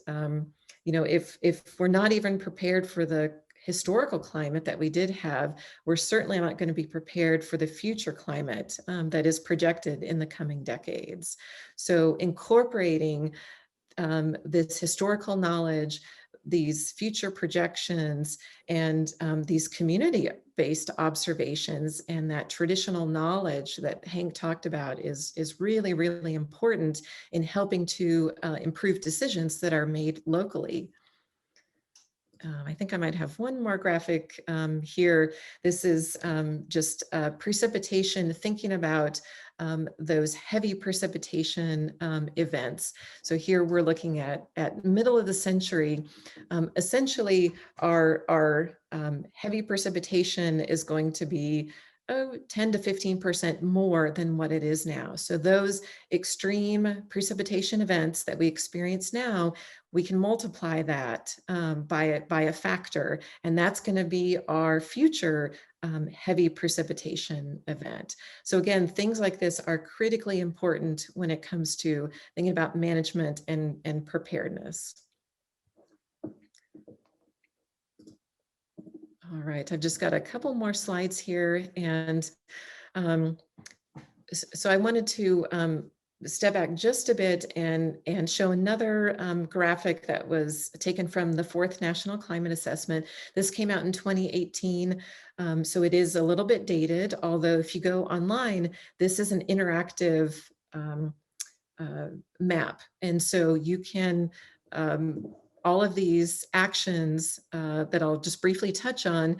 if we're not even prepared for the historical climate that we did have, we're certainly not going to be prepared for the future climate that is projected in the coming decades. So incorporating this historical knowledge, these future projections, and these community-based observations, and that traditional knowledge that Hank talked about is really, really important in helping to improve decisions that are made locally. I think I might have one more graphic here. This is just precipitation, thinking about those heavy precipitation events. So here we're looking at middle of the century. Essentially, our heavy precipitation is going to be 10 to 15% more than what it is now. So those extreme precipitation events that we experience now, we can multiply that by a factor, and that's going to be our future heavy precipitation event. So again, things like this are critically important when it comes to thinking about management and preparedness. All right, I've just got a couple more slides here, and so I wanted to step back just a bit and show another graphic that was taken from the 4th National Climate Assessment. This came out in 2018, so it is a little bit dated, although if you go online, this is an interactive map. And so you can, all of these actions that I'll just briefly touch on,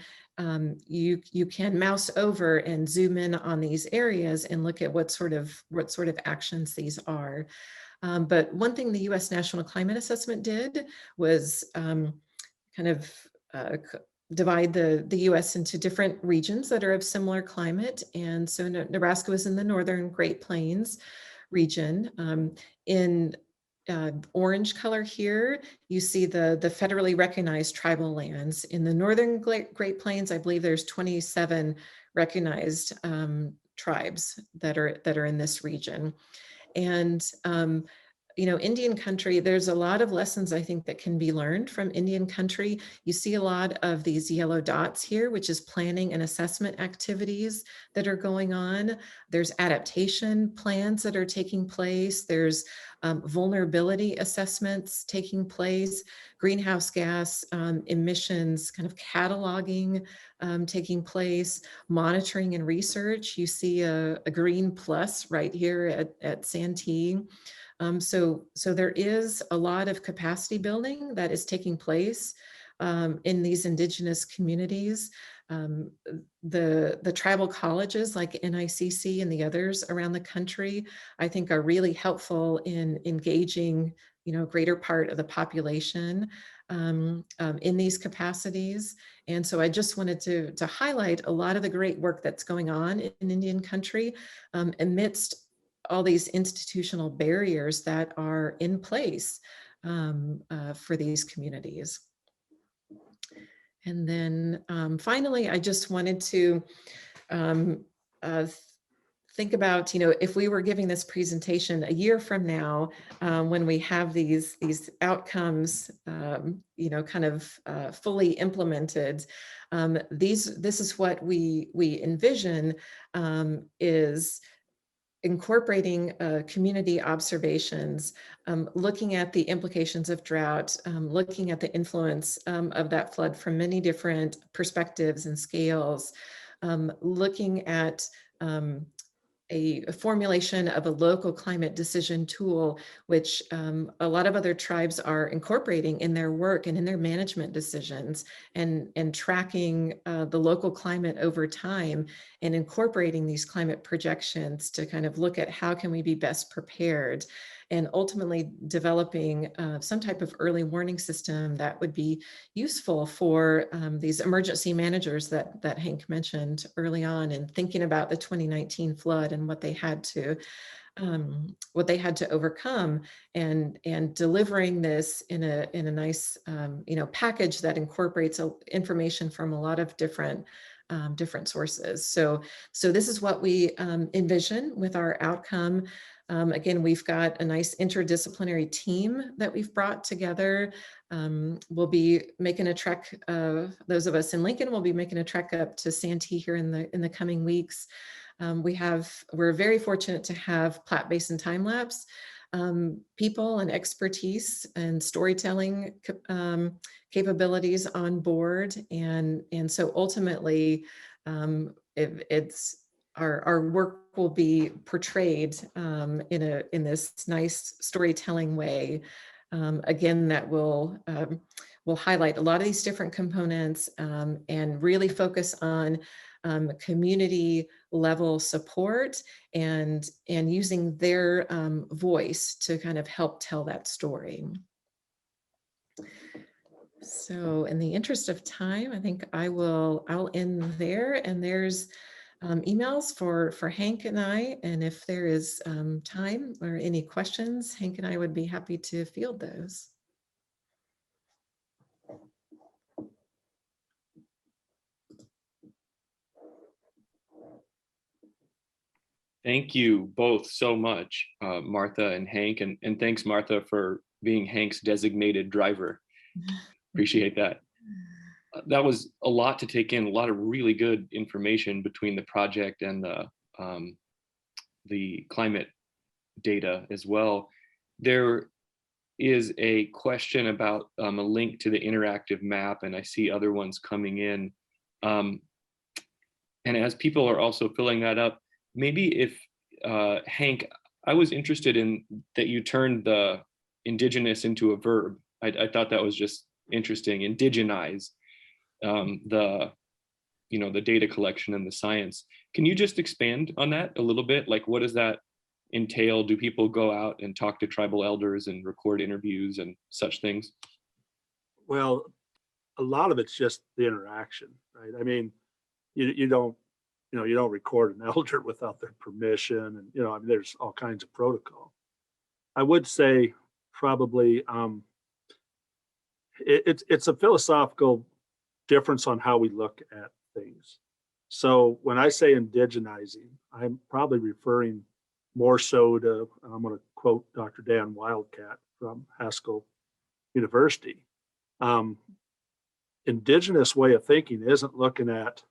you can mouse over and zoom in on these areas and look at what sort of actions these are. But one thing the U.S. National Climate Assessment did was kind of divide the U.S. into different regions that are of similar climate. And so Nebraska was in the northern Great Plains region. In orange color here, you see the federally recognized tribal lands. In the northern Great Plains, I believe there's 27 recognized tribes that are in this region. And Indian country, there's a lot of lessons I think that can be learned from Indian country. You see a lot of these yellow dots here, which is planning and assessment activities that are going on. There's adaptation plans that are taking place. There's vulnerability assessments taking place, greenhouse gas emissions kind of cataloging taking place, monitoring and research. You see a green plus right here at Santee. So there is a lot of capacity building that is taking place in these indigenous communities. The tribal colleges like NICC and the others around the country, I think, are really helpful in engaging, greater part of the population in these capacities. And so I just wanted to highlight a lot of the great work that's going on in Indian country amidst all these institutional barriers that are in place for these communities. And then finally, I just wanted to think about, if we were giving this presentation a year from now, when we have these outcomes, kind of fully implemented, this is what we envision is incorporating community observations, looking at the implications of drought, looking at the influence of that flood from many different perspectives and scales, looking at a formulation of a local climate decision tool, which a lot of other tribes are incorporating in their work and in their management decisions, and tracking the local climate over time and incorporating these climate projections to kind of look at how can we be best prepared, and ultimately developing some type of early warning system that would be useful for these emergency managers that Hank mentioned early on, and thinking about the 2019 flood and what they had to overcome, and delivering this in a nice package that incorporates information from a lot of different sources. So this is what we envision with our outcome. Again, we've got a nice interdisciplinary team that we've brought together. We'll be making a trek, those of us in Lincoln will be making a trek up to Santee here in the coming weeks. We're very fortunate to have Platte Basin time lapse people and expertise and storytelling capabilities on board, and so ultimately our work will be portrayed in this nice storytelling way, again, that will highlight a lot of these different components and really focus on community level support and using their voice to kind of help tell that story. So in the interest of time, I think I'll end there, and there's emails for Hank and I, and if there is time or any questions, Hank and I would be happy to field those. Thank you both so much, Martha and Hank, and thanks, Martha, for being Hank's designated driver. Appreciate that. That was a lot to take in, a lot of really good information between the project and the climate data as well. There is a question about a link to the interactive map, and I see other ones coming in. And as people are also filling that up, maybe if, Hank, I was interested in that you turned the indigenous into a verb. I thought that was just interesting. Indigenize the data collection and the science. Can you just expand on that a little bit? Like, what does that entail? Do people go out and talk to tribal elders and record interviews and such things? Well, a lot of it's just the interaction, right? I mean, you don't record an elder without their permission, and I mean, there's all kinds of protocol. I would say probably it's a philosophical difference on how we look at things. So when I say indigenizing, I'm probably referring more so to, I'm going to quote Dr. Dan Wildcat from Haskell University. Indigenous way of thinking isn't looking at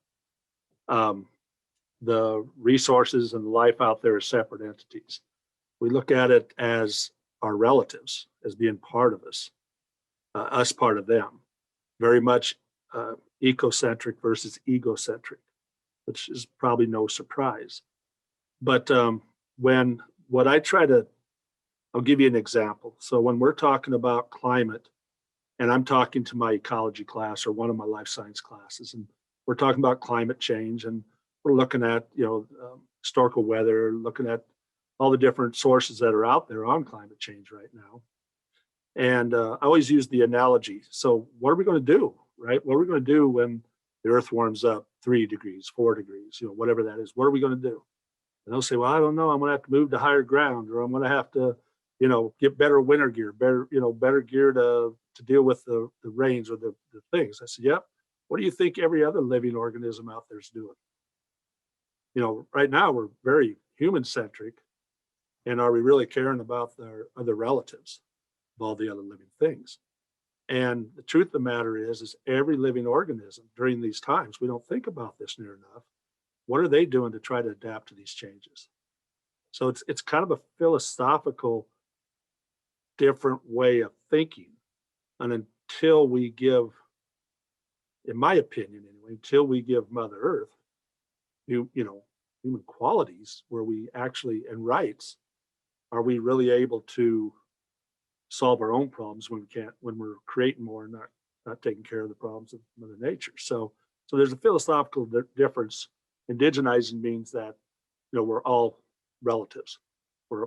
the resources and life out there as separate entities. We look at it as our relatives, as being part of us part of them. Very much ecocentric versus egocentric, which is probably no surprise. But I'll give you an example. So when we're talking about climate, and I'm talking to my ecology class or one of my life science classes, and we're talking about climate change, and we're looking at historical weather, looking at all the different sources that are out there on climate change right now. And I always use the analogy. So what are we going to do, right? What are we going to do when the earth warms up 3 degrees, 4 degrees, whatever that is? What are we going to do? And they'll say, well, I don't know, I'm gonna have to move to higher ground, or I'm gonna have to, get better winter gear, better gear to deal with the rains or the things. I said, yep. What do you think every other living organism out there is doing? Right now we're very human centric, and are we really caring about their other relatives of all the other living things? And the truth of the matter is every living organism during these times, we don't think about this near enough. What are they doing to try to adapt to these changes? So it's kind of a philosophical, different way of thinking. And until we give, in my opinion anyway, until we give Mother Earth, human qualities where we actually, and rights, are we really able to solve our own problems when we're creating more and not taking care of the problems of Mother Nature? So there's a philosophical difference. Indigenizing means that, we're all relatives.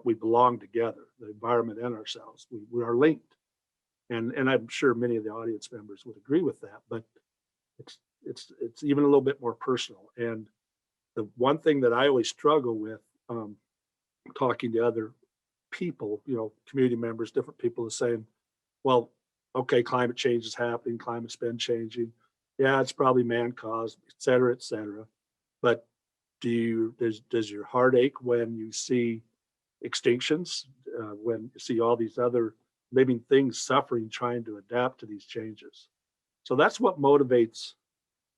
We belong together, the environment and ourselves. We are linked. And I'm sure many of the audience members would agree with that, but it's even a little bit more personal. And the one thing that I always struggle with, talking to other people, community members, different people, is saying, well, okay, climate change is happening, climate's been changing. Yeah, it's probably man-caused, et cetera, but does your heart ache when you see extinctions, when you see all these other living things suffering, trying to adapt to these changes? So that's what motivates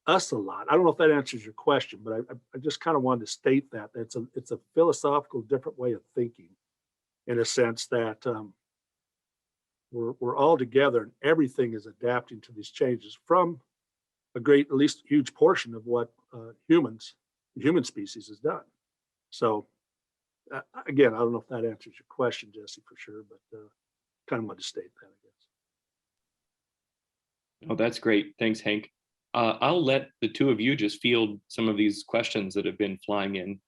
us a lot. I don't know if that answers your question, but I just kind of wanted to state that it's a philosophical, different way of thinking, in a sense that we're all together and everything is adapting to these changes from a great, at least huge portion of what the human species has done. So again, I don't know if that answers your question, Jesse, for sure, but kind of wanted to state that, I guess. Oh, that's great. Thanks, Hank. I'll let the two of you just field some of these questions that have been flying in.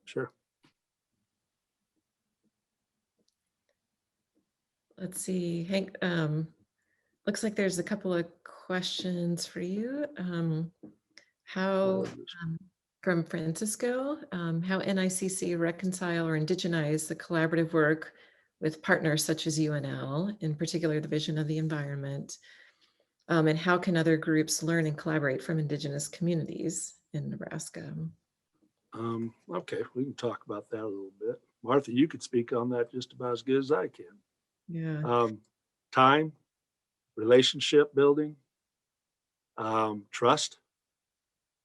Sure. Let's see, Hank, looks like there's a couple of questions for you. From Francisco, how NICC reconcile or indigenize the collaborative work with partners such as UNL, in particular the Vision of the Environment, and how can other groups learn and collaborate from Indigenous communities in Nebraska? Okay, we can talk about that a little bit. Martha, you could speak on that just about as good as I can. Yeah. Time, relationship building, trust,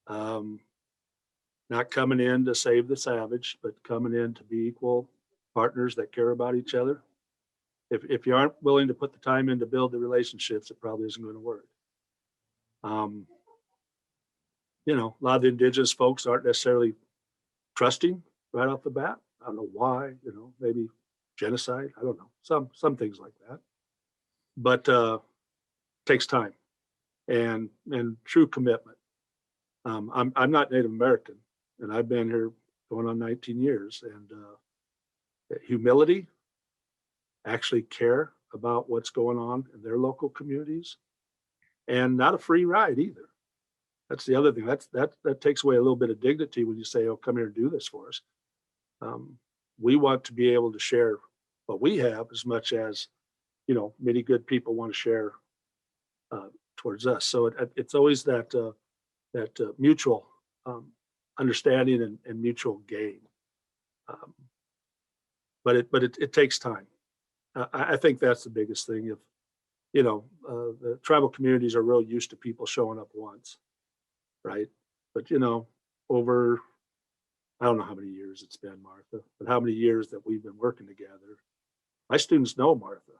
not coming in to save the savage, but coming in to be equal partners that care about each other. If you aren't willing to put the time in to build the relationships, it probably isn't going to work. A lot of the indigenous folks aren't necessarily trusting right off the bat. I don't know why, maybe genocide. I don't know, some things like that. But takes time and true commitment. I'm not Native American, and I've been here going on 19 years. And humility, actually care about what's going on in their local communities, and not a free ride either. That's the other thing. That takes away a little bit of dignity when you say, "Oh, come here and do this for us." We want to be able to share what we have as much as many good people want to share towards us. So it's always that mutual understanding and mutual gain. But it takes time. I think that's the biggest thing. If the tribal communities are real used to people showing up once, right? But over, I don't know how many years it's been, Martha, but how many years that we've been working together. My students know Martha.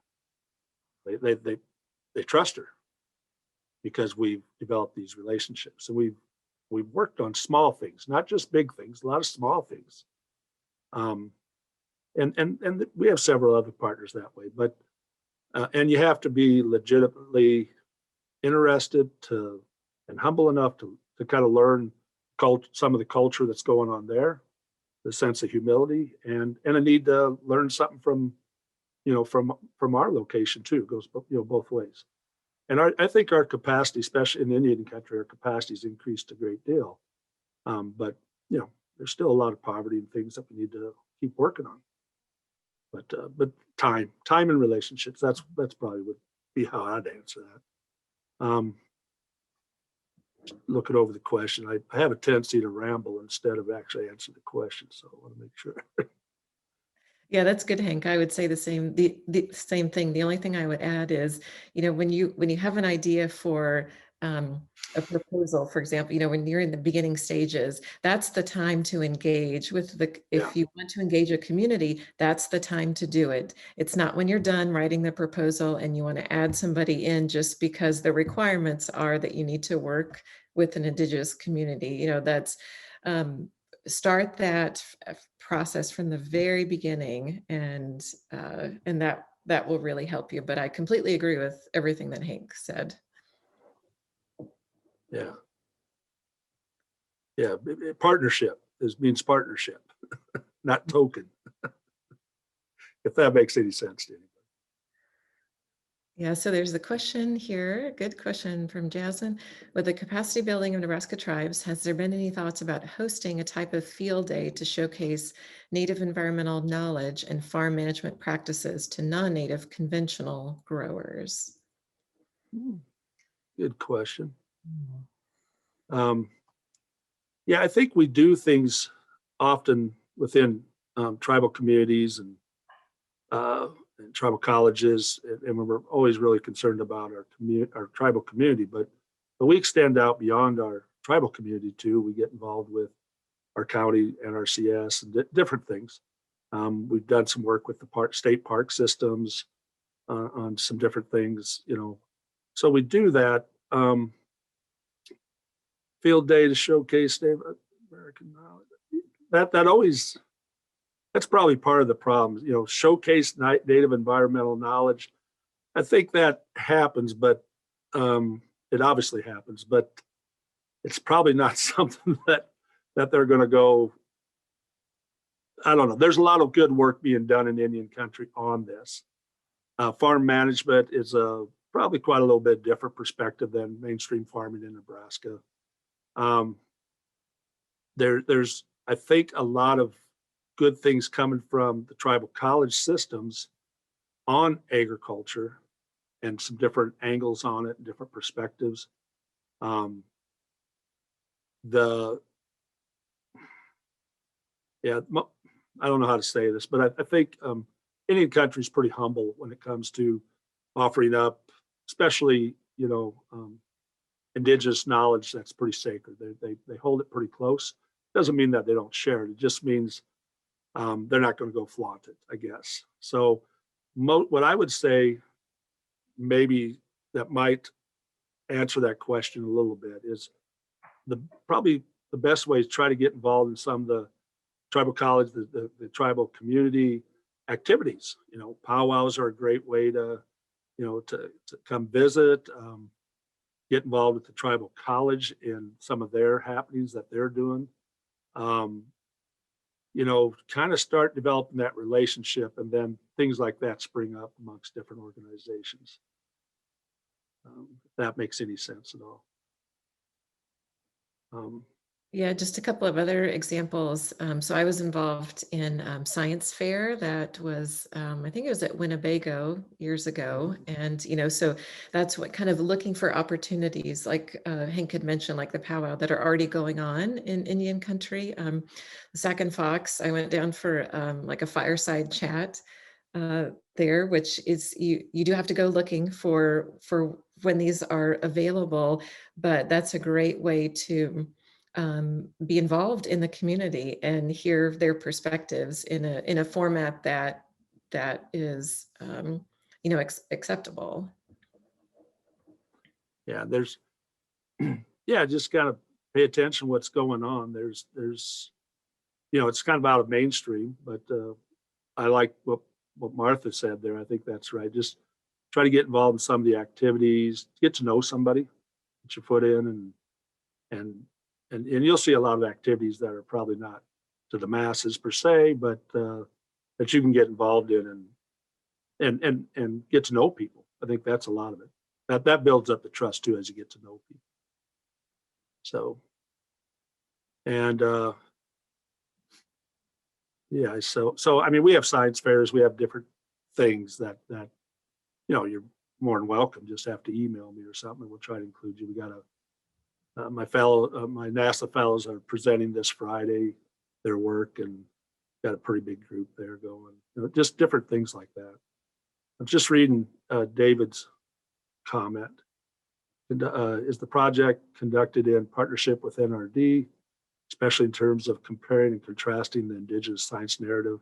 They trust her because we've developed these relationships, and we've worked on small things, not just big things, a lot of small things. And we have several other partners that way, but and you have to be legitimately interested and humble enough to kind of learn some of the culture that's going on there, the sense of humility, and a need to learn something from our location too. It goes both ways. And I think our capacity, especially in Indian country, our capacity has increased a great deal. But there's still a lot of poverty and things that we need to keep working on. But time and relationships, that's probably would be how I'd answer that. Looking over the question, I have a tendency to ramble instead of actually answer the question, so I want to make sure. Yeah, that's good, Hank. I would say the same thing. The only thing I would add is, when you have an idea for a proposal, for example, when you're in the beginning stages, that's the time to engage with if you want to engage a community, that's the time to do it. It's not when you're done writing the proposal and you want to add somebody in just because the requirements are that you need to work with an Indigenous community. That's start that process from the very beginning, and that will really help you. But I completely agree with everything that Hank said. Yeah, partnership means partnership, not token. If that makes any sense to anybody. Yeah, so there's the question here. Good question from Jasmine. With the capacity building of Nebraska tribes, has there been any thoughts about hosting a type of field day to showcase native environmental knowledge and farm management practices to non-native conventional growers? Good question. Yeah, I think we do things often within tribal communities and tribal colleges, and we're always really concerned about our tribal community, but we extend out beyond our tribal community too. We get involved with our county NRCS and different things. We've done some work with the state park systems on some different things, so we do that. Field day to showcase Native American knowledge. That's probably part of the problem, showcase native environmental knowledge. I think that happens, but it obviously happens, but it's probably not something that they're going to go. I don't know. There's a lot of good work being done in Indian country on this. Farm management is probably quite a little bit different perspective than mainstream farming in Nebraska. There's, I think, a lot of good things coming from the tribal college systems on agriculture and some different angles on it and different perspectives. I don't know how to say this, but I think Indian country is pretty humble when it comes to offering up, especially, Indigenous knowledge that's pretty sacred. They hold it pretty close. Doesn't mean that they don't share it. It just means they're not going to go flaunt it, I guess. So what I would say maybe that might answer that question a little bit is probably the best way is try to get involved in some of the tribal college, the tribal community activities. Powwows are a great way to come visit, get involved with the tribal college in some of their happenings that they're doing. Kind of start developing that relationship, and then things like that spring up amongst different organizations. If that makes any sense at all. Yeah, just a couple of other examples. So I was involved in science fair that was, I think it was at Winnebago years ago. And, so that's what kind of looking for opportunities, like Hank had mentioned, like the powwow that are already going on in Indian country. Sac and Fox, I went down for like a fireside chat there, which is, you do have to go looking for when these are available, but that's a great way to be involved in the community and hear their perspectives in a format that is acceptable. Yeah, there's just kind of pay attention to what's going on. There's it's kind of out of mainstream, but I like what Martha said there. I think that's right. Just try to get involved in some of the activities, get to know somebody, put your foot in, and you'll see a lot of activities that are probably not to the masses per se, but that you can get involved in and get to know people. I think that's a lot of it. That builds up the trust too as you get to know people. So, and Yeah, so I mean, we have science fairs, we have different things that you're more than welcome. Just have to email me or something, and we'll try to include you. We got my NASA fellows are presenting this Friday their work, and got a pretty big group there going. Just different things like that. I'm just reading David's comment. Is the project conducted in partnership with NRD, especially in terms of comparing and contrasting the Indigenous science narrative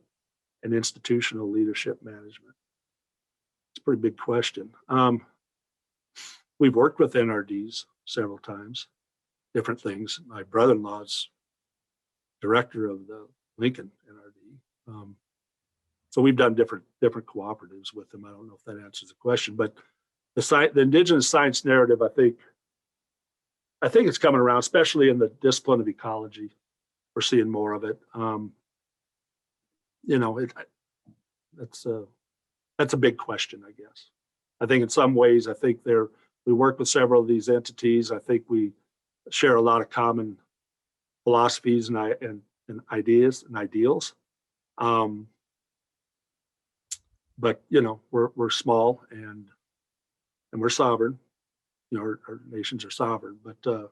and institutional leadership management? It's a pretty big question. We've worked with NRDs several times, different things. My brother-in-law's director of the Lincoln NRD. So we've done different cooperatives with them. I don't know if that answers the question, but the Indigenous science narrative, I think it's coming around, especially in the discipline of ecology. We're seeing more of it. That's a big question, I guess. I think in some ways, we work with several of these entities. I think we share a lot of common philosophies and ideas and ideals. But we're small and we're sovereign. Our nations are sovereign. But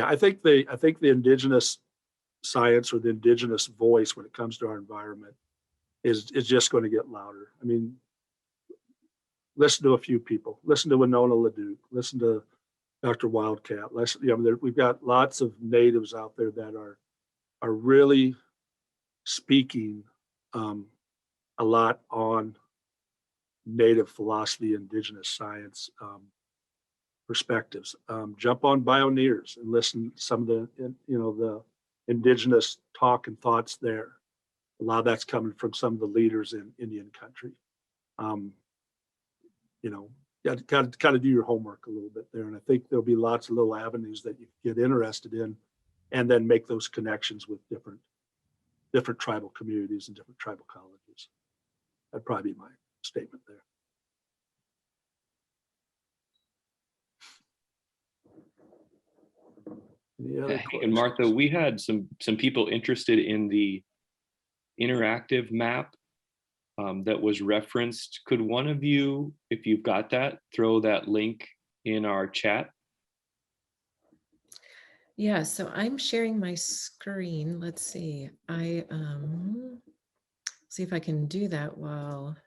I think the indigenous science or the indigenous voice when it comes to our environment is just going to get louder. I mean, listen to a few people. Listen to Winona LaDuke. Listen to Dr. Wildcat. We've got lots of natives out there that are really speaking a lot on native philosophy, indigenous science perspectives. Jump on Bioneers and listen to some of the indigenous talk and thoughts there. A lot of that's coming from some of the leaders in Indian country. You got to kind of do your homework a little bit there. And I think there'll be lots of little avenues that you get interested in, and then make those connections with different tribal communities and different tribal colleges. That'd probably be my statement there. Any other questions? And Martha, we had some people interested in the interactive map that was referenced. Could one of you, if you've got that, throw that link in our chat? Yeah, so I'm sharing my screen. Let's see. I see if I can do that while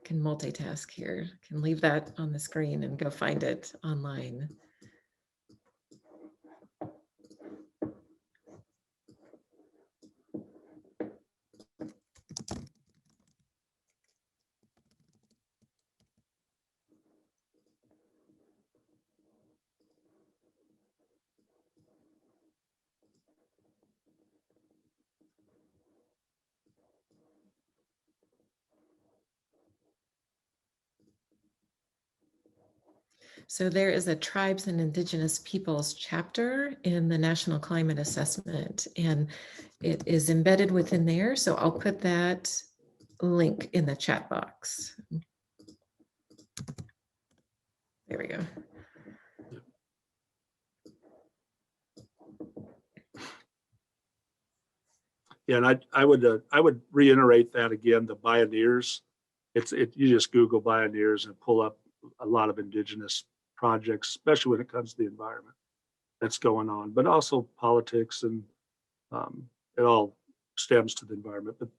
can multitask here. Can leave that on the screen and go find it online. So there is a Tribes and Indigenous Peoples chapter in the National Climate Assessment, and it is embedded within there. So I'll put that link in the chat box. There we go. Yeah, and I would reiterate that again. The Bioneers, you just Google Bioneers and pull up a lot of indigenous projects, especially when it comes to the environment that's going on, but also politics, and it all stems to the environment. But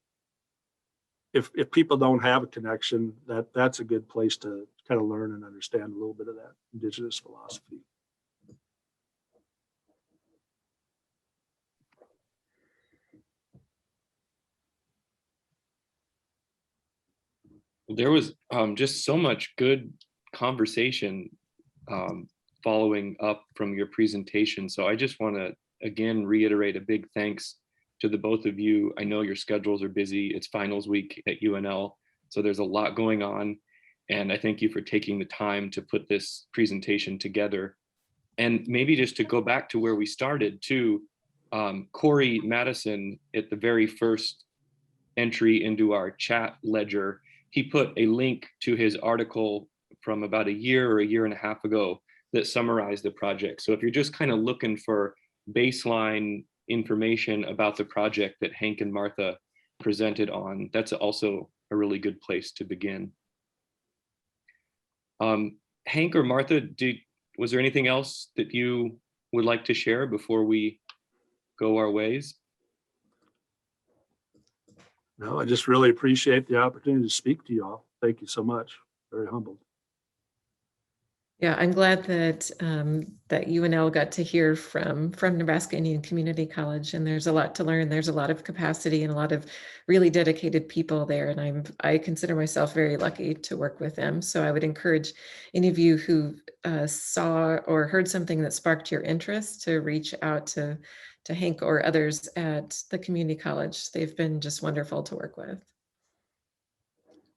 if people don't have a connection, that's a good place to kind of learn and understand a little bit of that indigenous philosophy. There was just so much good conversation following up from your presentation. So I just want to again reiterate a big thanks to the both of you. I know your schedules are busy. It's finals week at UNL, so there's a lot going on. And I thank you for taking the time to put this presentation together. And maybe just to go back to where we started too, Corey Madison, at the very first entry into our chat ledger, he put a link to his article from about a year or a year and a half ago that summarized the project. So if you're just kind of looking for baseline information about the project that Hank and Martha presented on, that's also a really good place to begin. Hank or Martha, was there anything else that you would like to share before we go our ways? No, I just really appreciate the opportunity to speak to you all. Thank you so much. Very humbled. Yeah, I'm glad that that UNL got to hear from Nebraska Indian Community College, and there's a lot to learn. There's a lot of capacity and a lot of really dedicated people there, and I consider myself very lucky to work with them. So I would encourage any of you who saw or heard something that sparked your interest to reach out to Hank or others at the community college. They've been just wonderful to work with.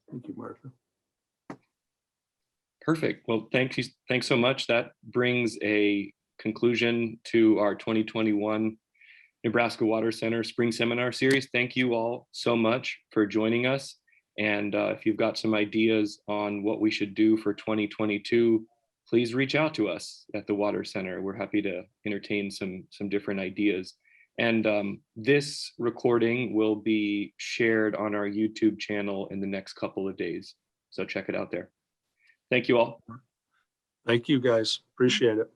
Thank you, Martha. Perfect. Well, thanks so much. That brings a conclusion to our 2021 Nebraska Water Center Spring Seminar Series. Thank you all so much for joining us. And if you've got some ideas on what we should do for 2022, please reach out to us at the Water Center. We're happy to entertain some different ideas. And this recording will be shared on our YouTube channel in the next couple of days. So check it out there. Thank you all. Thank you, guys. Appreciate it.